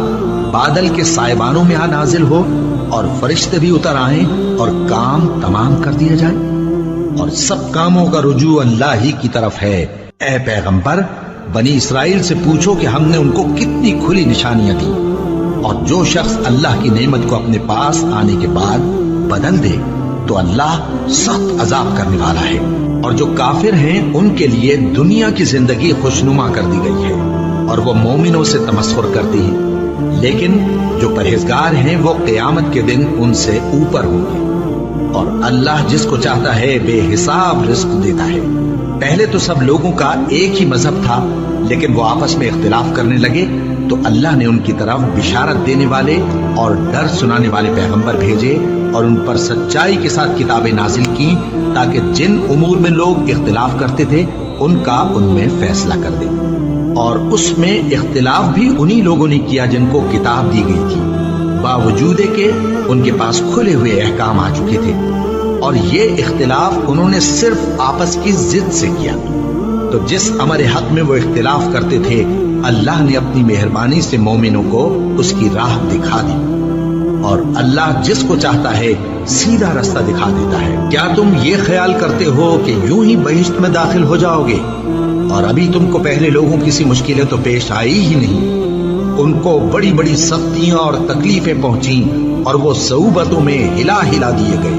بادل کے سائبانوں میں آ نازل ہو اور فرشتے بھی اتر آئیں اور کام تمام کر دیا جائے؟ اور سب کاموں کا رجوع اللہ ہی کی طرف ہے۔ اے پیغمبر، بنی اسرائیل سے پوچھو کہ ہم نے ان کو کتنی کھلی نشانیاں دی، اور جو شخص اللہ کی نعمت کو اپنے پاس آنے کے بعد بدل دے تو اللہ سخت عذاب کرنے والا ہے۔ اور جو کافر ہیں ان کے لیے دنیا کی زندگی خوشنما کر دی گئی ہے اور وہ مومنوں سے تمسخر کرتی ہیں، لیکن جو پرہیزگار ہیں وہ قیامت کے دن ان سے اوپر ہوں گے۔ اور اللہ جس کو چاہتا ہے بے حساب رزق دیتا ہے۔ پہلے تو سب لوگوں کا ایک ہی مذہب تھا، لیکن وہ آپس میں اختلاف کرنے لگے تو اللہ نے ان کی طرف بشارت دینے والے اور ڈر سنانے والے پیغمبر بھیجے اور ان پر سچائی کے ساتھ کتابیں نازل کی، تاکہ جن امور میں لوگ اختلاف کرتے تھے ان کا ان میں فیصلہ کر دے۔ اور اس میں اختلاف بھی انہی لوگوں نے کیا جن کو کتاب دی گئی تھی، باوجود کہ ان کے پاس کھلے ہوئے احکام آ چکے تھے، اور یہ اختلاف انہوں نے صرف آپس کی ضد سے کیا۔ تو جس امر حق میں وہ اختلاف کرتے تھے اللہ نے اپنی مہربانی سے مومنوں کو اس کی راہ دکھا دی، اور اللہ جس کو چاہتا ہے سیدھا رستہ دکھا دیتا ہے۔ کیا تم یہ خیال کرتے ہو کہ یوں ہی بہشت میں داخل ہو جاؤ گے، اور ابھی تم کو پہلے لوگوں کی سی مشکلیں تو پیش آئی ہی نہیں؟ ان کو بڑی بڑی سختیاں اور تکلیفیں پہنچیں اور وہ صعوبتوں میں ہلا دیے گئے،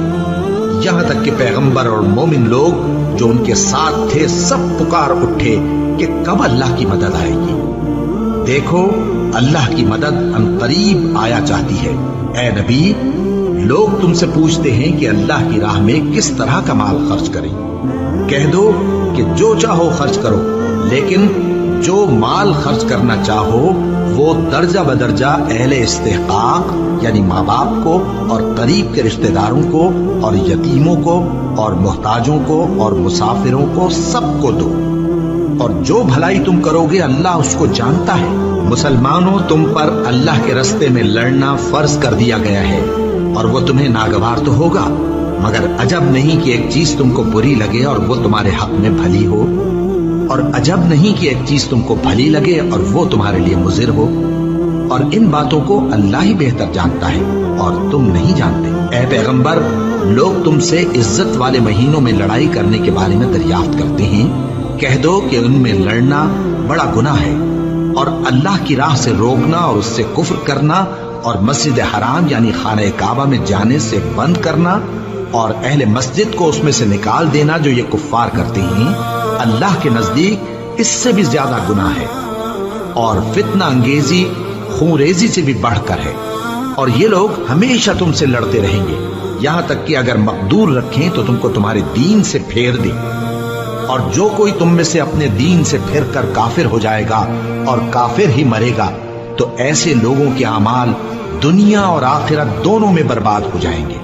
یہاں تک کہ پیغمبر اور مومن لوگ جو ان کے ساتھ تھے سب پکار اٹھے کہ کب اللہ کی مدد آئے گی۔ دیکھو، اللہ کی مدد عنقریب آیا چاہتی ہے۔ اے نبی، لوگ تم سے پوچھتے ہیں کہ اللہ کی راہ میں کس طرح کا مال خرچ کریں۔ کہہ دو کہ جو چاہو خرچ کرو، لیکن جو مال خرچ کرنا چاہو وہ درجہ بدرجہ اہل استحقاق یعنی ماں باپ کو اور قریب کے رشتہ داروں کو اور یتیموں کو اور محتاجوں کو اور مسافروں کو سب کو دو، اور جو بھلائی تم کرو گے اللہ اس کو جانتا ہے۔ مسلمانوں، تم پر اللہ کے رستے میں لڑنا فرض کر دیا گیا ہے، اور وہ تمہیں ناگوار تو ہوگا، مگر عجب نہیں کہ ایک چیز تم کو بری لگے اور وہ تمہارے حق میں بھلی ہو، اور عجب نہیں کہ ایک چیز تم کو بھلی لگے اور وہ تمہارے لیے مضر ہو، اور ان باتوں کو اللہ ہی بہتر جانتا ہے اور تم نہیں جانتے۔ اے پیغمبر، لوگ تم سے عزت والے مہینوں میں لڑائی کرنے کے بارے میں دریافت کرتے ہیں، کہہ دو کہ ان میں لڑنا بڑا گناہ ہے، اور اللہ کی راہ سے روکنا اور اس سے کفر کرنا اور مسجد حرام یعنی خانہ کعبہ میں جانے سے بند کرنا اور اہل مسجد کو اس میں سے نکال دینا جو یہ کفار کرتے ہیں، اللہ کے نزدیک اس سے بھی زیادہ گناہ ہے، اور فتنہ انگیزی خونریزی سے بھی بڑھ کر ہے۔ اور یہ لوگ ہمیشہ تم سے لڑتے رہیں گے، یہاں تک کہ اگر مقدور رکھیں تو تم کو تمہارے دین سے پھیر دیں، اور جو کوئی تم میں سے اپنے دین سے پھر کر کافر ہو جائے گا اور کافر ہی مرے گا تو ایسے لوگوں کے اعمال دنیا اور آخرت دونوں میں برباد ہو جائیں گے،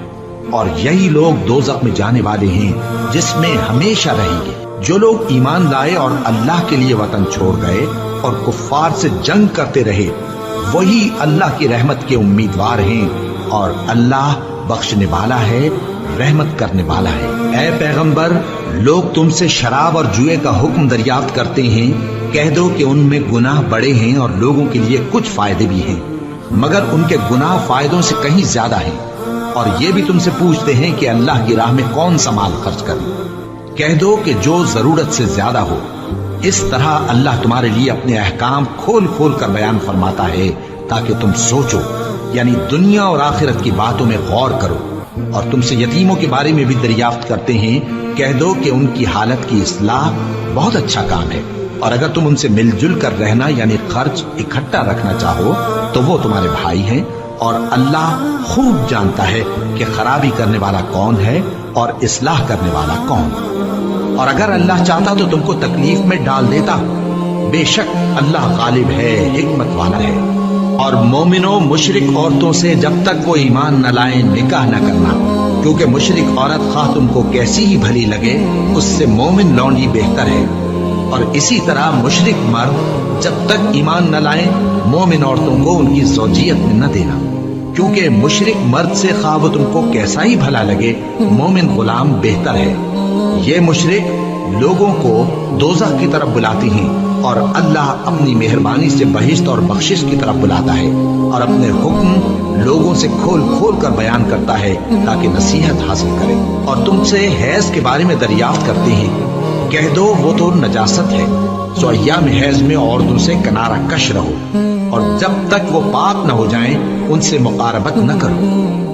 اور یہی لوگ دوزخ میں جانے والے ہیں جس میں ہمیشہ رہیں گے۔ جو لوگ ایمان لائے اور اللہ کے لیے وطن چھوڑ گئے اور کفار سے جنگ کرتے رہے وہی اللہ کی رحمت کے امیدوار ہیں، اور اللہ بخشنے والا ہے، رحمت کرنے والا ہے۔ اے پیغمبر، لوگ تم سے شراب اور جوئے کا حکم دریافت کرتے ہیں، کہہ دو کہ ان میں گناہ بڑے ہیں اور لوگوں کے لیے کچھ فائدے بھی ہیں، مگر ان کے گناہ فائدوں سے کہیں زیادہ ہیں۔ اور یہ بھی تم سے پوچھتے ہیں کہ اللہ کی راہ میں کون سا مال خرچ کریں، کہہ دو کہ جو ضرورت سے زیادہ ہو۔ اس طرح اللہ تمہارے لیے اپنے احکام کھول کھول کر بیان فرماتا ہے تاکہ تم سوچو، یعنی دنیا اور آخرت کی باتوں میں غور کرو۔ اور تم سے یتیموں کے بارے میں بھی دریافت کرتے ہیں، کہہ دو کہ ان کی حالت کی اصلاح بہت اچھا کام ہے، اور اگر تم ان سے مل جل کر رہنا یعنی خرچ اکٹھا رکھنا چاہو تو وہ تمہارے بھائی ہیں، اور اللہ خوب جانتا ہے کہ خرابی کرنے والا کون ہے اور اصلاح کرنے والا کون۔ اور اگر اللہ چاہتا تو تم کو تکلیف میں ڈال دیتا، بے شک اللہ غالب ہے، حکمت والا ہے۔ اور مومنوں مشرک عورتوں سے جب تک وہ ایمان نہ لائیں نکاح نہ کرنا، کیونکہ مشرک عورت خواہ تم کو کیسی ہی بھلی لگے اس سے مومن لونڈی بہتر ہے۔ اور اسی طرح مشرک مرد جب تک ایمان نہ لائیں مومن عورتوں کو ان کی زوجیت میں نہ دینا، کیونکہ مشرک مرد سے خواہ وہ تم کو کیسا ہی بھلا لگے مومن غلام بہتر ہے۔ یہ مشرک لوگوں کو دوزخ کی طرف بلاتی ہیں، اور اللہ اپنی مہربانی سے بہشت اور بخشش کی طرف بلاتا ہے، اور اپنے حکم لوگوں سے کھول کھول کر بیان کرتا ہے تاکہ نصیحت حاصل کرے۔ اور تم سے حیض کے بارے میں دریافت کرتے ہیں، کہہ دو وہ تو نجاست ہے، سو ایام حیض میں عورتوں سے کنارہ کش رہو، اور جب تک وہ پاک نہ ہو جائیں ان سے مقاربت نہ کرو۔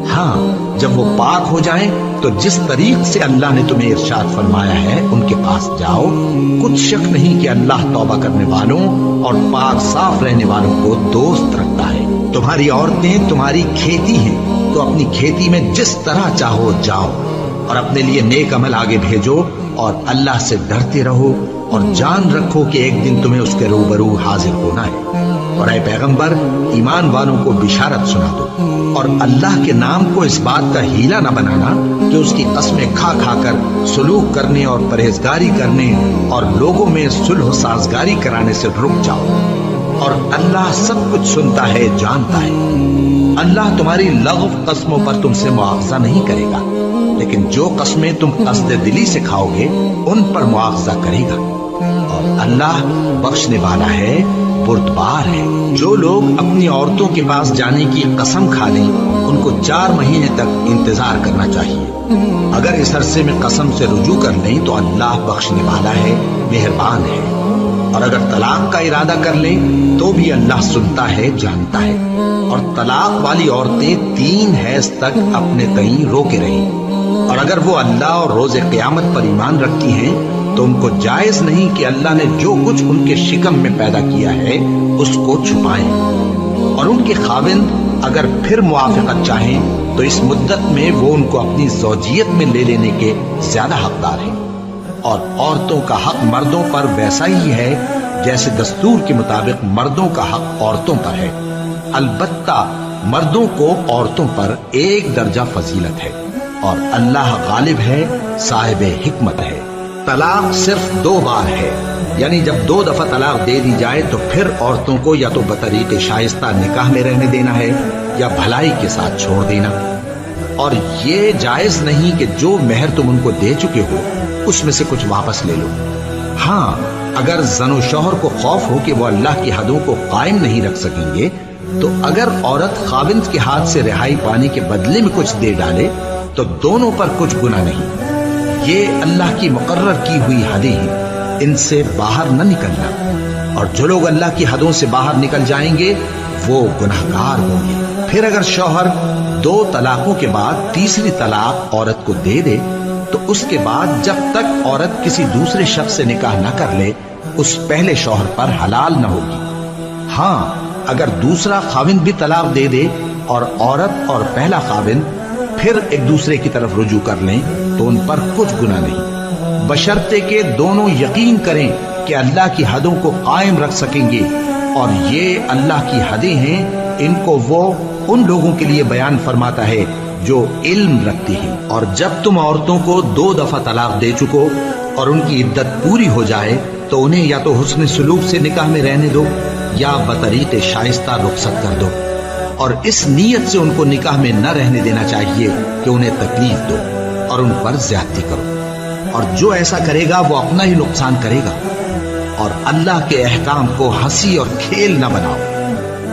ہاں جب وہ پاک ہو جائیں تو جس طریق سے اللہ نے تمہیں ارشاد فرمایا ہے ان کے پاس جاؤ، کچھ شک نہیں کہ اللہ توبہ کرنے والوں اور پاک صاف رہنے والوں کو دوست رکھتا ہے۔ تمہاری عورتیں تمہاری کھیتی ہیں، تو اپنی کھیتی میں جس طرح چاہو جاؤ، اور اپنے لیے نیک عمل آگے بھیجو، اور اللہ سے ڈرتے رہو، اور جان رکھو کہ ایک دن تمہیں اس کے روبرو حاضر ہونا ہے۔ اور اے پیغمبر ایمان والوں کو بشارت سنا دو، اور اللہ کے نام کو اس بات کا ہیلہ نہ بنانا کہ اس کی قسمیں کھا کھا کر سلوک کرنے اور پرہیزگاری کرنے اور لوگوں میں صلح و سازگاری کرانے سے رک جاؤ، اور اللہ سب کچھ سنتا ہے جانتا ہے۔ اللہ تمہاری لغو قسموں پر تم سے مواخذہ نہیں کرے گا، لیکن جو قسمیں تم قصد دلی سے کھاؤ گے ان پر مواخذہ کرے گا، اور اللہ بخشنے والا ہے، بردبار ہے۔ جو لوگ اپنی عورتوں کے پاس جانے کی قسم کھا لیں ان کو 4 مہینے تک انتظار کرنا چاہیے۔ اگر اس عرصے میں قسم سے رجوع کر لیں تو اللہ بخشنے والا ہے، مہربان ہے۔ اور اگر طلاق کا ارادہ کر لیں تو بھی اللہ سنتا ہے جانتا ہے۔ اور طلاق والی عورتیں 3 حیض تک اپنے تئیں روکے رہیں، اور اگر وہ اللہ اور روز قیامت پر ایمان رکھتی ہیں تو ان کو جائز نہیں کہ اللہ نے جو کچھ ان کے شکم میں پیدا کیا ہے اس کو چھپائیں۔ اور ان کے خاوند اگر پھر موافقت چاہیں تو اس مدت میں وہ ان کو اپنی زوجیت میں لے لینے کے زیادہ حقدار ہیں۔ اور عورتوں کا حق مردوں پر ویسا ہی ہے جیسے دستور کے مطابق مردوں کا حق عورتوں پر ہے، البتہ مردوں کو عورتوں پر 1 درجہ فضیلت ہے، اور اللہ غالب ہے، صاحب حکمت ہے۔ طلاق صرف 2 بار ہے، یعنی جب 2 دفعہ طلاق دے دی جائے تو پھر عورتوں کو یا تو بطریق شائستہ نکاح میں رہنے دینا ہے یا بھلائی کے ساتھ چھوڑ دینا۔ اور یہ جائز نہیں کہ جو مہر تم ان کو دے چکے ہو اس میں سے کچھ واپس لے لو۔ ہاں اگر زن و شوہر کو خوف ہو کہ وہ اللہ کی حدوں کو قائم نہیں رکھ سکیں گے تو اگر عورت خاوند کے ہاتھ سے رہائی پانے کے بدلے میں کچھ دے ڈالے تو دونوں پر کچھ گناہ نہیں۔ یہ اللہ کی مقرر کی ہوئی حدیں ہیں، ان سے باہر نہ نکلنا، اور جو لوگ اللہ کی حدوں سے باہر نکل جائیں گے وہ گناہگار ہوں گے۔ پھر اگر شوہر 2 طلاقوں کے بعد تیسری طلاق عورت کو دے دے تو اس کے بعد جب تک عورت کسی دوسرے شخص سے نکاح نہ کر لے اس پہلے شوہر پر حلال نہ ہوگی۔ ہاں اگر دوسرا خاوند بھی طلاق دے دے اور عورت اور پہلا خاوند پھر ایک دوسرے کی طرف رجوع کر لیں تو ان پر کچھ گناہ نہیں، بشرطے کہ دونوں یقین کریں کہ اللہ کی حدوں کو قائم رکھ سکیں گے، اور یہ اللہ کی حدیں ہیں، ان کو وہ ان لوگوں کے لیے بیان فرماتا ہے جو علم رکھتے ہیں۔ اور جب تم عورتوں کو 2 دفعہ طلاق دے چکو اور ان کی عدت پوری ہو جائے تو انہیں یا تو حسن سلوک سے نکاح میں رہنے دو یا بطریق شائستہ رخصت کر دو، اور اس نیت سے ان کو نکاح میں نہ رہنے دینا چاہیے کہ انہیں تکلیف دو اور ان پر زیادتی کرو، اور جو ایسا کرے گا وہ اپنا ہی نقصان کرے گا۔ اور اللہ کے احکام کو ہنسی اور کھیل نہ بناؤ،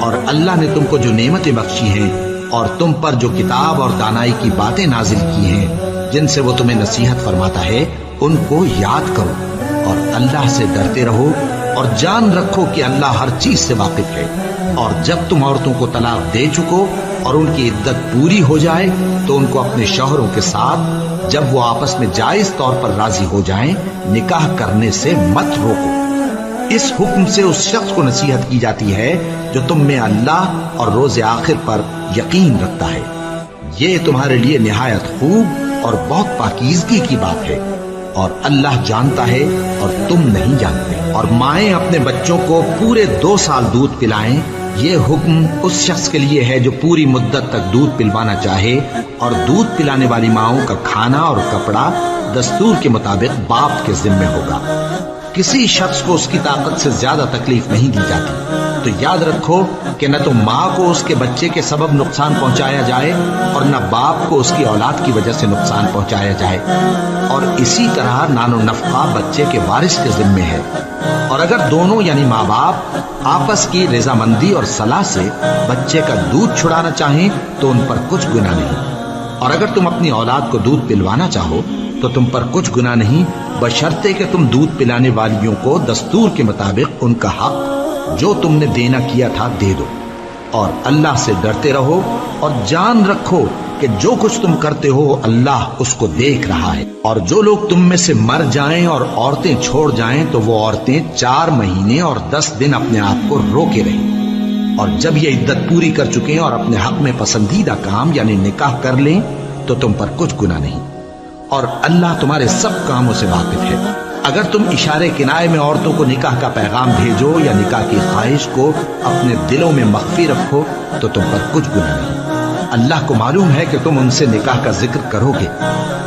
اور اللہ نے تم کو جو نعمتیں بخشی ہیں اور تم پر جو کتاب اور دانائی کی باتیں نازل کی ہیں جن سے وہ تمہیں نصیحت فرماتا ہے ان کو یاد کرو، اور اللہ سے ڈرتے رہو، اور جان رکھو کہ اللہ ہر چیز سے واقف ہے۔ اور جب تم عورتوں کو طلاق دے چکو اور ان کی عدت پوری ہو جائے تو ان کو اپنے شوہروں کے ساتھ جب وہ آپس میں جائز طور پر راضی ہو جائیں نکاح کرنے سے مت روکو۔ اس حکم سے اس شخص کو نصیحت کی جاتی ہے جو تم میں اللہ اور روز آخر پر یقین رکھتا ہے۔ یہ تمہارے لیے نہایت خوب اور بہت پاکیزگی کی بات ہے، اور اللہ جانتا ہے اور تم نہیں جانتے۔ اور مائیں اپنے بچوں کو پورے 2 سال دودھ پلائیں یہ حکم اس شخص کے لیے ہے جو پوری مدت تک دودھ پلوانا چاہے، اور دودھ پلانے والی ماؤں کا کھانا اور کپڑا دستور کے مطابق باپ کے ذمے ہوگا۔ کسی شخص کو اس کی طاقت سے زیادہ تکلیف نہیں دی جاتی، تو یاد رکھو کہ نہ تو ماں کو اس کے بچے کے سبب نقصان پہنچایا جائے اور نہ باپ کو اس کی اولاد کی وجہ سے نقصان پہنچایا جائے، اور اسی طرح نان و نفقہ بچے کے وارث کے ذمے ہے۔ اور اگر دونوں یعنی ماں باپ آپس کی رضامندی اور صلاح سے بچے کا دودھ چھڑانا چاہیں تو ان پر کچھ گناہ نہیں، اور اگر تم اپنی اولاد کو دودھ پلوانا چاہو تو تم پر کچھ گناہ نہیں، بشرطے کہ تم دودھ پلانے والیوں کو دستور کے مطابق ان کا حق جو تم نے دینا کیا تھا دے دو، اور اللہ سے ڈرتے رہو، اور جان رکھو کہ جو کچھ تم کرتے ہو اللہ اس کو دیکھ رہا ہے۔ اور جو لوگ تم میں سے مر جائیں اور عورتیں چھوڑ جائیں تو وہ عورتیں 4 مہینے اور 10 دن اپنے آپ کو روکے رہیں، اور جب یہ عدت پوری کر چکیں اور اپنے حق میں پسندیدہ کام یعنی نکاح کر لیں تو تم پر کچھ گناہ نہیں، اور اللہ تمہارے سب کاموں سے واقف ہے۔ اگر تم اشارے کنائے میں عورتوں کو نکاح کا پیغام بھیجو یا نکاح کی خواہش کو اپنے دلوں میں مخفی رکھو تو تم پر کچھ گناہ نہیں۔ اللہ کو معلوم ہے کہ تم ان سے نکاح کا ذکر کرو گے،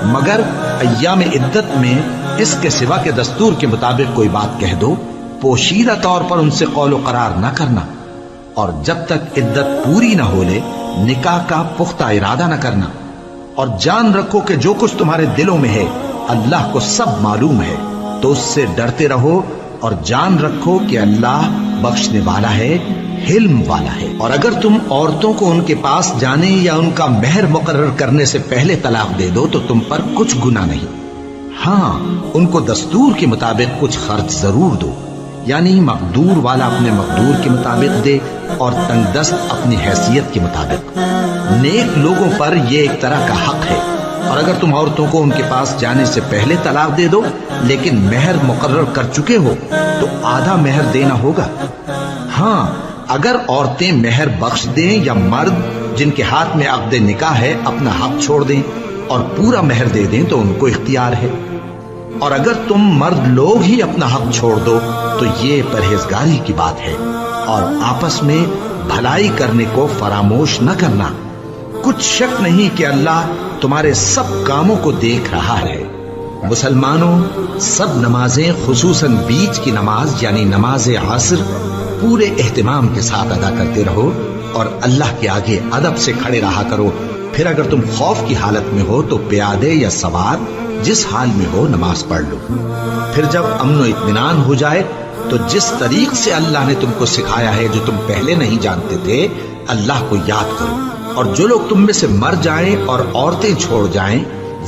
مگر ایام عدت میں اس کے سوا کے دستور کے مطابق کوئی بات کہہ دو، پوشیدہ طور پر ان سے قول و قرار نہ کرنا، اور جب تک عدت پوری نہ ہو لے نکاح کا پختہ ارادہ نہ کرنا، اور جان رکھو کہ جو کچھ تمہارے دلوں میں ہے اللہ کو سب معلوم ہے، تو اس سے ڈرتے رہو، اور جان رکھو کہ اللہ بخشنے والا ہے، حلم والا ہے۔ اور اگر تم عورتوں کو ان کے پاس جانے یا ان کا مہر مقرر کرنے سے پہلے طلاق دے دو تو تم پر کچھ گناہ نہیں، ہاں ان کو دستور کے مطابق کچھ خرچ ضرور دو، یعنی مقدور والا اپنے مقدور کے مطابق دے اور تنگ دست اپنی حیثیت کے مطابق۔ نیک لوگوں پر یہ ایک طرح کا حق ہے، اور اگر تم عورتوں کو ان کے پاس جانے سے پہلے طلاق دے دو لیکن مہر مقرر کر چکے ہو تو آدھا مہر دینا ہوگا۔ ہاں اگر عورتیں مہر بخش دیں یا مرد جن کے ہاتھ میں عقد نکاح ہے اپنا حق چھوڑ دیں اور پورا مہر دے دیں تو ان کو اختیار ہے، اور اگر تم مرد لوگ ہی اپنا حق چھوڑ دو تو یہ پرہیزگاری کی بات ہے، اور آپس میں بھلائی کرنے کو فراموش نہ کرنا۔ کچھ شک نہیں کہ اللہ تمہارے سب کاموں کو دیکھ رہا ہے۔ مسلمانوں، سب نمازیں خصوصاً بیچ کی نماز یعنی نماز عصر پورے اہتمام کے ساتھ ادا کرتے رہو، اور اللہ کے آگے ادب سے کھڑے رہا کرو۔ پھر اگر تم خوف کی حالت میں ہو تو پیادے یا سوار جس حال میں ہو نماز پڑھ لو۔ پھر جب امن و اطمینان ہو جائے تو جس طریق سے اللہ نے تم کو سکھایا ہے جو تم پہلے نہیں جانتے تھے اللہ کو یاد کرو، اور جو لوگ تم میں سے مر جائیں اور عورتیں چھوڑ جائیں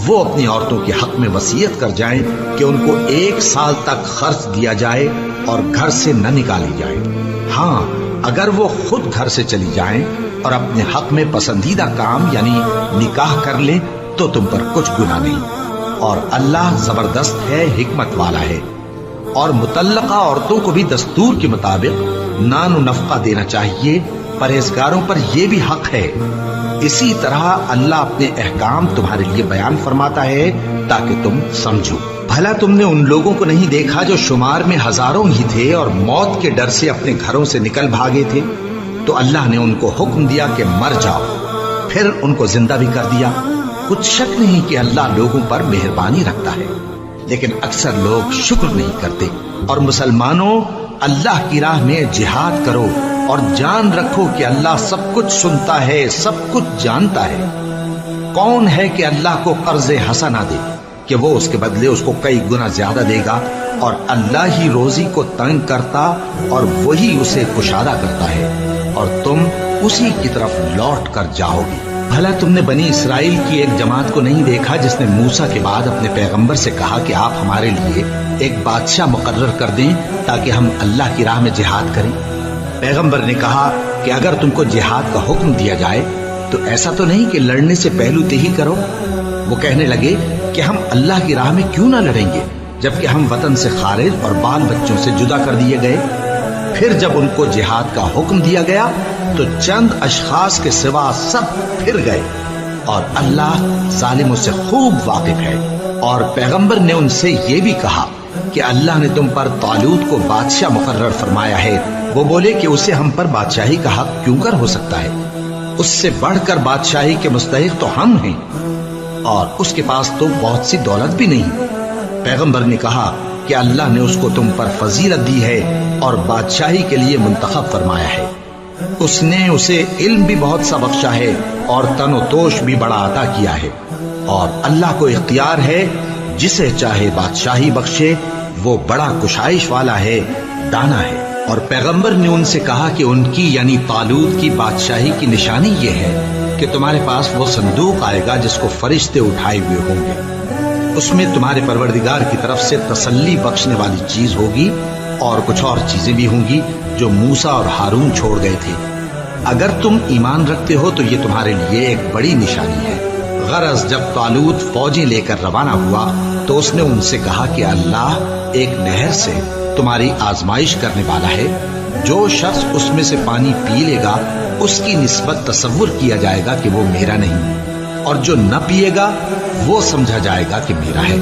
وہ اپنی عورتوں کے حق میں وصیت کر جائیں کہ ان کو 1 سال تک خرچ دیا جائے اور گھر سے نہ نکالی جائے۔ ہاں اگر وہ خود گھر سے چلی جائیں اور اپنے حق میں پسندیدہ کام یعنی نکاح کر لیں تو تم پر کچھ گناہ نہیں، اور اللہ زبردست ہے، حکمت والا ہے۔ اور مطلقہ عورتوں کو بھی دستور کے مطابق نان و نفقہ دینا چاہیے، پرہیزگاروں پر یہ بھی حق ہے۔ اسی طرح اللہ اپنے احکام تمہارے لیے بیان فرماتا ہے تاکہ تم سمجھو۔ بھلا تم نے ان لوگوں کو نہیں دیکھا جو شمار میں ہزاروں ہی تھے اور موت کے ڈر سے اپنے گھروں سے نکل بھاگے تھے، تو اللہ نے ان کو حکم دیا کہ مر جاؤ، پھر ان کو زندہ بھی کر دیا۔ کچھ شک نہیں کہ اللہ لوگوں پر مہربانی رکھتا ہے، لیکن اکثر لوگ شکر نہیں کرتے۔ اور مسلمانوں، اللہ کی راہ میں جہاد کرو اور جان رکھو کہ اللہ سب کچھ سنتا ہے، سب کچھ جانتا ہے۔ کون ہے کہ اللہ کو قرض حسنہ دے کہ وہ اس کے بدلے اس کو کئی گنا زیادہ دے گا، اور اللہ ہی روزی کو تنگ کرتا اور وہی اسے کشادہ کرتا ہے، اور تم اسی کی طرف لوٹ کر جاؤ گے۔ بھلا تم نے بنی اسرائیل کی ایک جماعت کو نہیں دیکھا جس نے موسیٰ کے بعد اپنے پیغمبر سے کہا کہ آپ ہمارے لیے ایک بادشاہ مقرر کر دیں تاکہ ہم اللہ کی راہ میں جہاد کریں؟ پیغمبر نے کہا کہ اگر تم کو جہاد کا حکم دیا جائے تو ایسا تو نہیں کہ لڑنے سے پہلو تہی کرو۔ وہ کہنے لگے کہ ہم اللہ کی راہ میں کیوں نہ لڑیں گے جبکہ ہم وطن سے خارج اور بال بچوں سے جدا کر دیے گئے۔ پھر جب ان کو جہاد کا حکم دیا گیا تو چند اشخاص کے سوا سب پھر گئے، اور اللہ ظالموں سے خوب واقف ہے۔ اور پیغمبر نے ان سے یہ بھی کہا کہ اللہ نے تم پر طالوت کو بادشاہ مقرر فرمایا ہے، وہ بولے کہ اسے ہم پر بادشاہی کا حق کیوں کر ہو سکتا ہے؟ اس سے بڑھ کر بادشاہی کے مستحق تو ہم ہیں، اور اس کے پاس تو بہت سی دولت بھی نہیں۔ پیغمبر نے کہا کہ اللہ نے اس کو تم پر فضیلت دی ہے اور بادشاہی کے لیے منتخب فرمایا ہے۔ اس نے اسے علم بھی بہت سا بخشا ہے اور تن و توش بھی بڑا عطا کیا ہے، اور اللہ کو اختیار ہے جسے چاہے بادشاہی بخشے، وہ بڑا کشائش والا ہے، دانا ہے۔ اور پیغمبر نے ان سے کہا کہ ان کی یعنی طالوت کی بادشاہی کی نشانی یہ ہے کہ تمہارے پاس وہ صندوق آئے گا جس کو فرشتے اٹھائے ہوئے ہوں گے، اس میں تمہارے پروردگار کی طرف سے تسلی بخشنے والی چیز ہوگی، اور کچھ اور چیزیں بھی ہوں گی جو موسیٰ اور ہارون چھوڑ گئے تھے۔ اگر تم ایمان رکھتے ہو تو یہ تمہارے لیے ایک بڑی نشانی ہے۔ غرض جب طالوت فوجیں لے کر روانہ ہوا تو اس نے ان سے کہا کہ اللہ ایک نہر سے تمہاری آزمائش کرنے والا ہے، جو شخص اس میں سے پانی پی لے گا اس کی نسبت تصور کیا جائے گا کہ وہ میرا نہیں، اور جو نہ پیے گا وہ سمجھا جائے گا کہ میرا ہے۔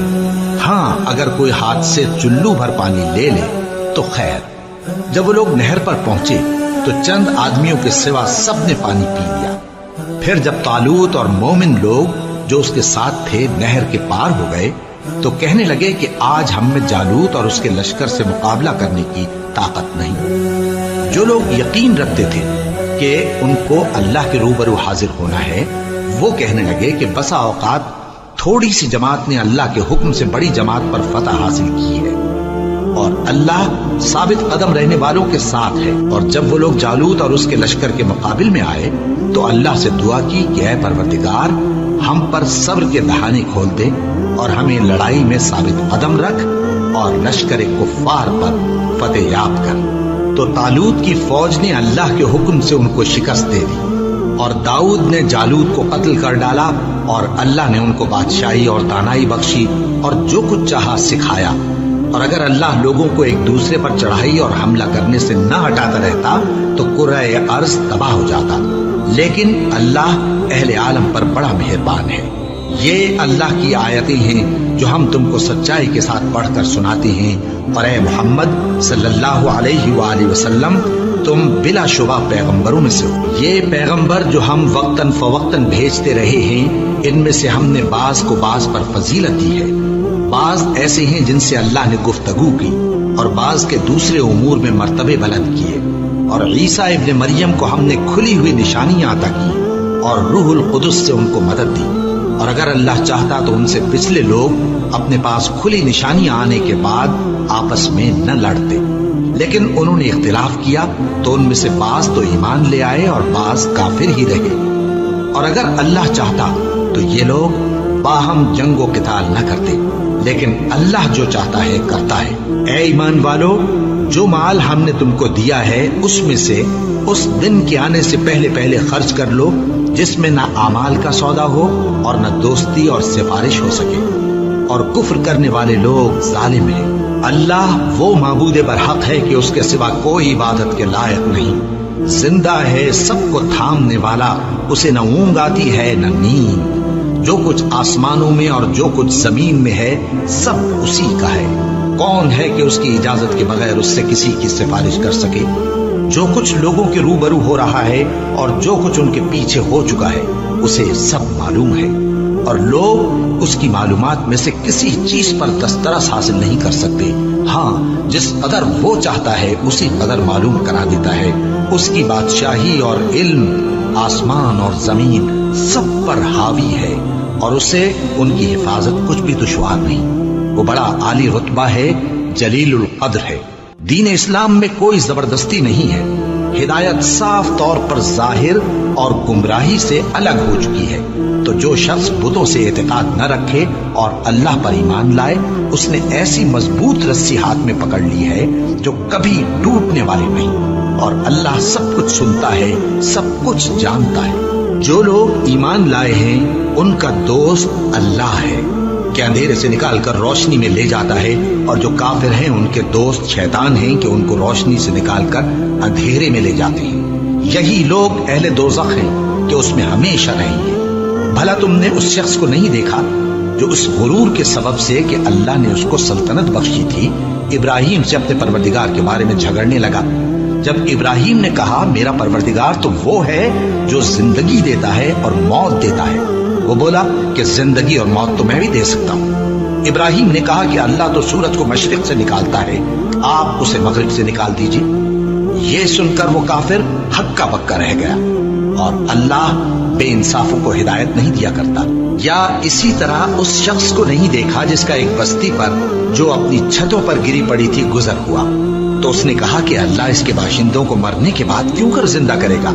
ہاں اگر کوئی ہاتھ سے چلو بھر پانی لے لے تو خیر۔ جب وہ لوگ نہر پر پہنچے تو چند آدمیوں کے سوا سب نے پانی پی لیا۔ پھر جب طالوت اور مومن لوگ جو اس کے ساتھ تھے نہر کے پار ہو گئے تو کہنے لگے کہ آج ہم میں جالوت اور اس کے لشکر سے مقابلہ کرنے کی طاقت نہیں۔ جو لوگ یقین رکھتے تھے کہ ان کو اللہ کے روبرو حاضر ہونا ہے، وہ کہنے لگے کہ بسا اوقات تھوڑی سی جماعت نے اللہ کے حکم سے بڑی جماعت پر فتح حاصل کی ہے، اور اللہ ثابت قدم رہنے والوں کے ساتھ ہے۔ اور جب وہ لوگ جالوت اور اس کے لشکر کے مقابل میں آئے تو اللہ سے دعا کی کہ اے پروردگار، ہم پر صبر کے دہانے کھول دے اور ہمیں لڑائی میں ثابت قدم رکھ اور لشکر کفار پر فتح یاب کر۔ تو طالوت کی فوج نے اللہ کے حکم سے ان کو شکست دے دی، اور داؤد نے جالوت کو قتل کر ڈالا، اور اللہ نے ان کو بادشاہی اور دانائی بخشی اور جو کچھ چاہا سکھایا۔ اور اگر اللہ لوگوں کو ایک دوسرے پر چڑھائی اور حملہ کرنے سے نہ ہٹاتا رہتا تو کرۂ ارض تباہ ہو جاتا، لیکن اللہ اہل عالم پر بڑا مہربان ہے۔ یہ اللہ کی آیتیں ہیں جو ہم تم کو سچائی کے ساتھ پڑھ کر سناتے ہیں، اور اے محمد صلی اللہ علیہ وآلہ وسلم تم بلا شبہ پیغمبروں میں سے ہو۔ یہ پیغمبر جو ہم وقتاً فوقتاً بھیجتے رہے ہیں، ان میں سے ہم نے بعض کو بعض پر فضیلت دی ہے، بعض ایسے ہیں جن سے اللہ نے گفتگو کی، اور بعض کے دوسرے امور میں مرتبے بلند کیے، اور عیسیٰ ابن مریم کو ہم نے کھلی ہوئی نشانیاں عطا کی اور روح القدس سے ان کو مدد دی۔ اور اگر اللہ چاہتا تو ان سے پچھلے لوگ اپنے پاس کھلی نشانیاں آنے کے بعد آپس میں نہ لڑتے، لیکن انہوں نے اختلاف کیا تو ان میں سے بعض تو ایمان لے آئے اور بعض کافر ہی رہے۔ اور اگر اللہ چاہتا تو یہ لوگ باہم جنگ و قتال نہ کرتے، لیکن اللہ جو چاہتا ہے کرتا ہے۔ اے ایمان والو، جو مال ہم نے تم کو دیا ہے اس میں سے اس دن کے آنے سے پہلے پہلے خرچ کر لو جس میں نہ اعمال کا سودا ہو اور نہ دوستی اور سفارش ہو سکے، اور کفر کرنے والے لوگ ظالم ہیں۔ اللہ وہ معبود برحق ہے کہ اس کے سوا کوئی عبادت کے لائق نہیں، زندہ ہے، سب کو تھامنے والا، اسے نہ اونگ آتی ہے نہ نیند، جو کچھ آسمانوں میں اور جو کچھ زمین میں ہے سب اسی کا ہے۔ کون ہے کہ اس کی اجازت کے بغیر اس سے کسی کی سفارش کر سکے؟ جو کچھ لوگوں کے روبرو ہو رہا ہے اور جو کچھ ان کے پیچھے ہو چکا ہے اسے سب معلوم ہے، اور لوگ اس کی معلومات میں سے کسی چیز پر دسترس حاصل نہیں کر سکتے۔ ہاں جس قدر وہ چاہتا ہے اسی قدر معلوم کرا دیتا ہے۔ اس کی بادشاہی اور علم آسمان اور زمین سب پر حاوی ہے، اور اسے ان کی حفاظت کچھ بھی دشوار نہیں۔ وہ بڑا عالی رتبہ ہے، جلیل القدر ہے۔ دین اسلام میں کوئی زبردستی نہیں ہے، ہدایت صاف طور پر ظاہر اور گمراہی سے الگ ہو چکی ہے۔ تو جو شخص بتوں سے اعتقاد نہ رکھے اور اللہ پر ایمان لائے، اس نے ایسی مضبوط رسی ہاتھ میں پکڑ لی ہے جو کبھی ٹوٹنے والی نہیں، اور اللہ سب کچھ سنتا ہے، سب کچھ جانتا ہے۔ جو لوگ ایمان لائے ہیں ان کا دوست اللہ ہے کہ اندھیرے سے نکال کر روشنی میں لے جاتا ہے، اور جو کافر ہیں ان کے دوست شیطان ہیں کہ ان کو روشنی سے نکال کر اندھیرے میں لے جاتے ہیں۔ یہی لوگ اہل دوزخ ہیں کہ اس میں ہمیشہ رہیں گے۔ بھلا تم نے اس شخص کو نہیں دیکھا جو اس غرور کے سبب سے کہ اللہ نے اس کو سلطنت بخشی تھی ابراہیم سے اپنے پروردگار کے بارے میں جھگڑنے لگا۔ جب ابراہیم نے کہا میرا پروردگار تو وہ ہے جو زندگی دیتا ہے اور موت دیتا ہے، وہ بولا کہ زندگی اور موت تو میں بھی دے سکتا ہوں۔ ابراہیم نے کہا کہ اللہ تو سورج کو مشرق سے نکالتا ہے، آپ اسے مغرب سے نکال دیجیے۔ یہ سن کر وہ کافر ہکا بکا رہ گیا، اور اللہ بے انصافوں کو ہدایت نہیں دیا کرتا۔ یا اسی طرح اس شخص کو نہیں دیکھا جس کا ایک بستی پر جو اپنی چھتوں پر گری پڑی تھی گزر ہوا، تو اس نے کہا کہ اللہ اس کے باشندوں کو مرنے کے بعد کیوں کر زندہ کرے گا؟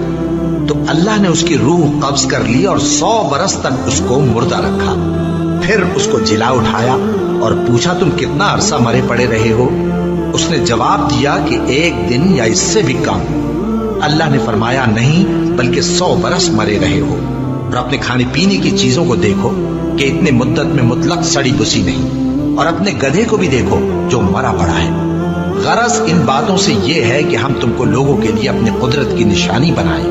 تو اللہ نے اس کی روح قبض کر لی اور 100 برس تک اس کو مردہ رکھا۔ پھر اس کو جلا اٹھایا اور پوچھا تم کتنا عرصہ مرے پڑے رہے ہو؟ اس نے جواب دیا کہ 1 دن یا اس سے بھی کم۔ اللہ نے فرمایا نہیں بلکہ 100 برس مرے رہے ہو، اور اپنے کھانے پینے کی چیزوں کو دیکھو کہ اتنے مدت میں مطلق سڑی بسی نہیں، اور اپنے گدھے کو بھی دیکھو جو مرا پڑا ہے۔ غرض ان باتوں سے یہ ہے کہ ہم تم کو لوگوں کے لیے اپنی قدرت کی نشانی بنائیں،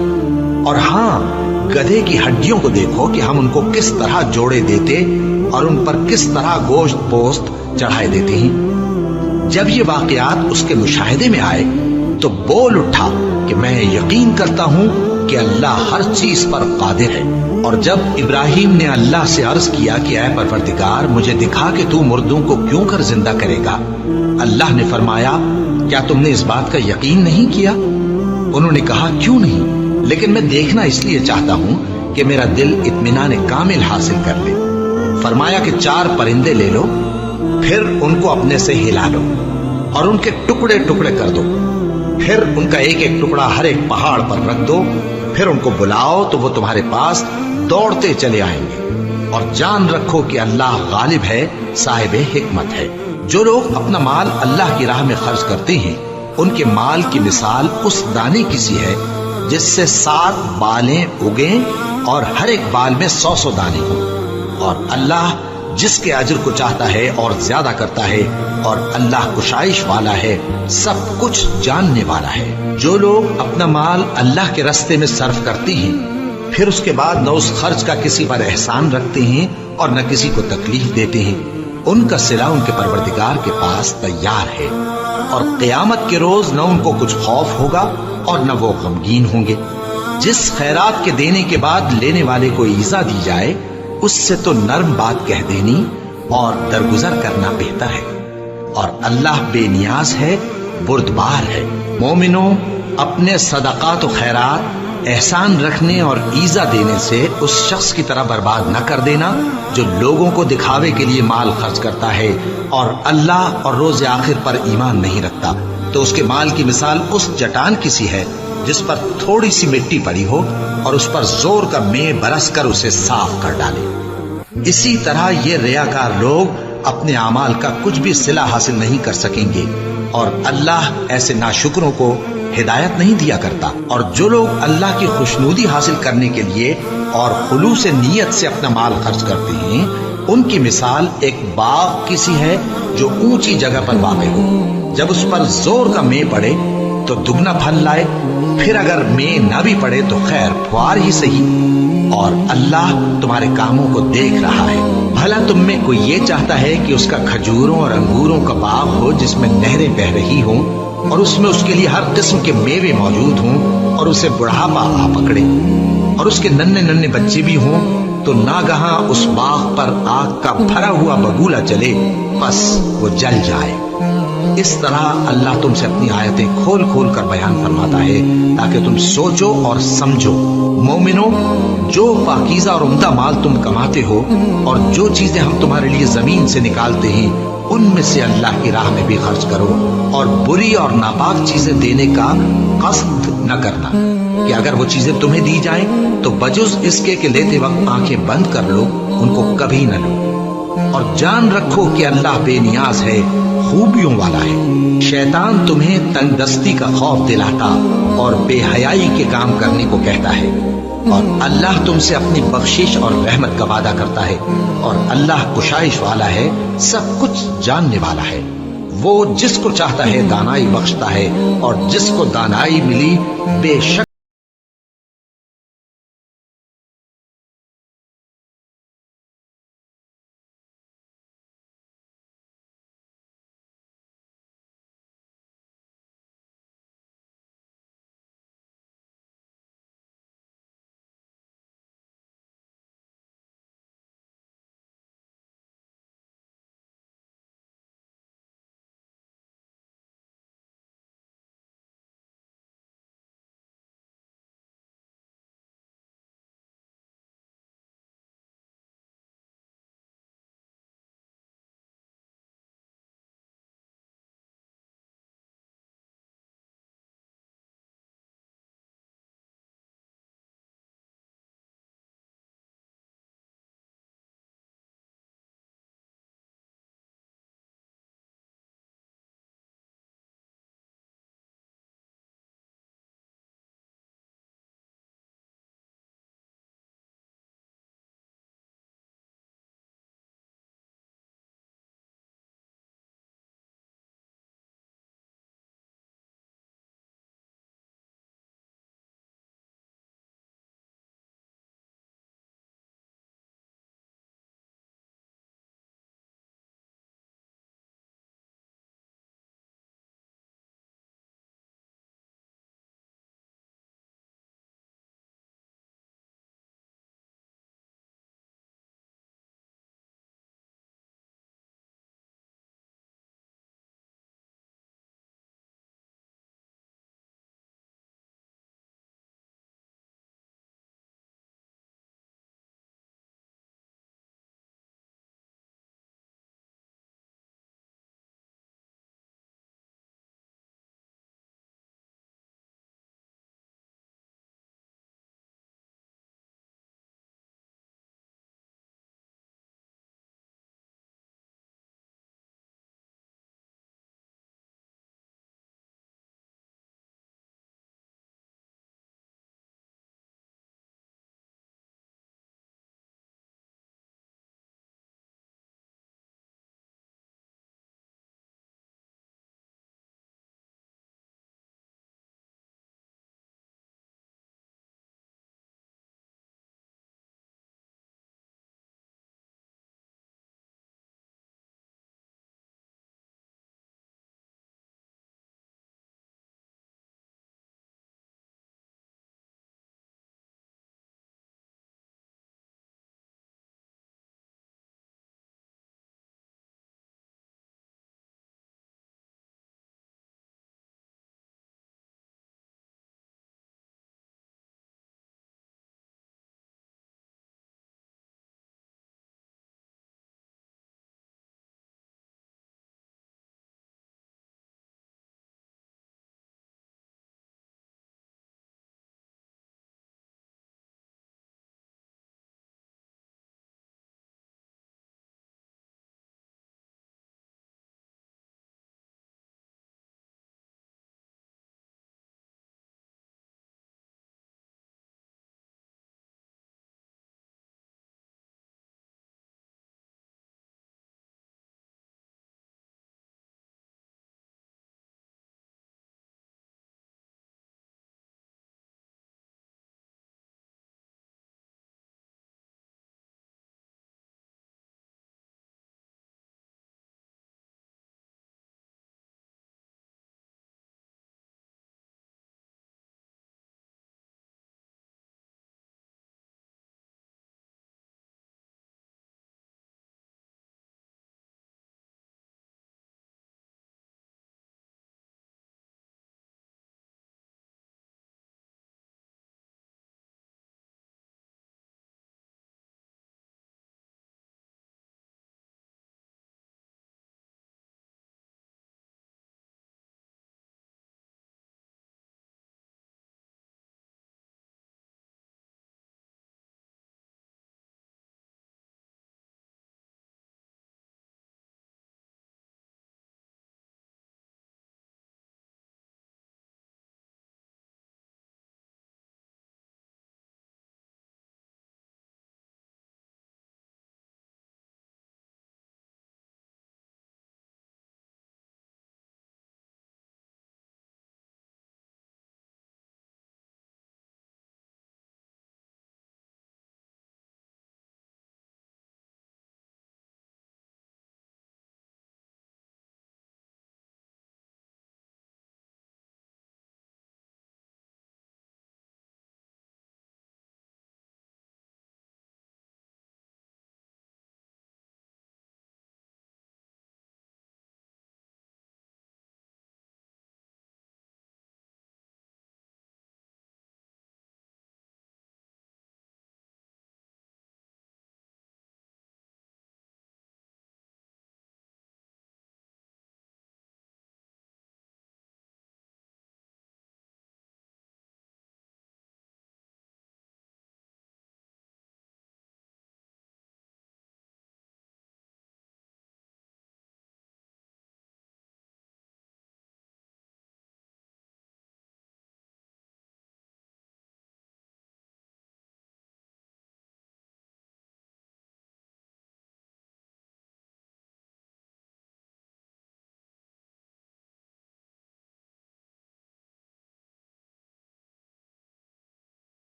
اور ہاں گدھے کی ہڈیوں کو دیکھو کہ ہم ان کو کس طرح جوڑے دیتے اور ان پر کس طرح گوشت پوست چڑھائے دیتے ہیں۔ جب یہ واقعات اس کے مشاہدے میں آئے تو بول اٹھا کہ میں یقین کرتا ہوں کہ اللہ ہر چیز پر قادر ہے۔ اور جب ابراہیم نے اللہ سے عرض کیا کہ اے پروردگار مجھے دکھا کہ تو مردوں کو کیوں کر زندہ کرے گا، اللہ نے فرمایا کیا تم نے اس بات کا یقین نہیں کیا؟ انہوں نے کہا کیوں نہیں، لیکن میں دیکھنا اس لیے چاہتا ہوں کہ میرا دل اطمینان کامل حاصل کر لے۔ فرمایا کہ 4 پرندے لے لو، پھر ان کو اپنے سے ہلا لو اور ان کے ٹکڑے ٹکڑے کر دو، پھر ان کا ایک ایک ٹکڑا ہر ایک پہاڑ پر رکھ دو، پھر ان کو بلاؤ تو وہ تمہارے پاس دوڑتے چلے آئیں گے، اور جان رکھو کہ اللہ غالب ہے، صاحب حکمت ہے۔ جو لوگ اپنا مال اللہ کی راہ میں خرچ کرتے ہیں ان کے مال کی مثال اس دانے کی سی ہے جس سے 7 بالیں اگیں اور ہر ایک بال میں 100 دانے ہوں، اور اللہ جس کے اجر کو چاہتا ہے اور زیادہ کرتا ہے، اور اللہ کشائش والا ہے، سب کچھ جاننے والا ہے۔ جو لوگ اپنا مال اللہ کے راستے میں صرف کرتے ہیں پھر اس کے بعد نہ اس خرچ کا کسی پر احسان رکھتے ہیں اور نہ کسی کو تکلیف دیتے ہیں، ان کا صلہ ان کے پروردگار کے پاس تیار ہے، اور قیامت کے روز نہ ان کو کچھ خوف ہوگا اور نہ وہ غمگین ہوں گے۔ جس خیرات کے دینے کے بعد لینے والے کو ایذا دی جائے اس سے تو نرم بات کہہ دینی اور درگزر کرنا بہتر ہے، اور اللہ بے نیاز ہے، بردبار ہے۔ مومنوں، اپنے صدقات و خیرات احسان رکھنے اور ایذا دینے سے اس شخص کی طرح برباد نہ کر دینا جو لوگوں کو دکھاوے کے لیے مال خرچ کرتا ہے اور اللہ اور روز آخر پر ایمان نہیں رکھتا، تو اس کے مال کی مثال اس چٹان کی سی ہے جس پر تھوڑی سی مٹی پڑی ہو اور اس پر زور کا مے برس کر اسے صاف کر ڈالے۔ اسی طرح یہ ریاکار لوگ اپنے اعمال کا کچھ بھی صلہ حاصل نہیں کر سکیں گے، اور اللہ ایسے ناشکروں کو ہدایت نہیں دیا کرتا۔ اور جو لوگ اللہ کی خوشنودی حاصل کرنے کے لیے اور خلوص نیت سے اپنا مال خرچ کرتے ہیں ان کی مثال ایک باغ کی سی ہے جو اونچی جگہ پر واقع ہو، جب اس پر زور کا مے پڑے تو دگنا پھل لائے، پھر اگر مے نہ بھی پڑے تو خیر پھوار ہی صحیح، اور اللہ تمہارے کاموں کو دیکھ رہا ہے۔ بھلا تم میں کوئی یہ چاہتا ہے کہ اس کا کھجوروں اور انگوروں کا باغ ہو جس میں نہریں بہ رہی ہوں اور اس میں اس کے لیے ہر قسم کے میوے موجود ہوں، اور اسے بڑھاپا آ پکڑے اور اس کے ننھے ننھے بچے بھی ہوں، تو ناگہاں اس باغ پر آگ کا بھرا ہوا بگولا چلے، بس وہ جل جائے۔ اس طرح اللہ تم سے اپنی آیتیں کھول کھول کر بیان فرماتا ہے تاکہ تم سوچو اور سمجھو۔ مومنو، جو پاکیزہ اور عمدہ مال تم کماتے ہو اور جو چیزیں ہم تمہارے لیے زمین سے نکالتے ہیں ان میں سے اللہ کی راہ میں بھی خرچ کرو، اور بری اور ناپاک چیزیں دینے کا قصد نہ کرنا کہ اگر وہ چیزیں تمہیں دی جائیں تو بجز اس کے کہ لیتے وقت آنکھیں بند کر لو، ان کو کبھی نہ لو۔ اور جان رکھو کہ اللہ بے نیاز ہے، خوبیوں والا ہے۔ شیطان تمہیں تنگ دستی کا خوف دلاتا اور بے حیائی کے کام کرنے کو کہتا ہے، اور اللہ تم سے اپنی بخشش اور رحمت کا وعدہ کرتا ہے، اور اللہ کشائش والا ہے، سب کچھ جاننے والا ہے۔ وہ جس کو چاہتا ہے دانائی بخشتا ہے، اور جس کو دانائی ملی بے شک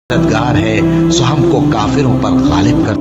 مددگار ہے سو ہم کو کافروں پر غالب کر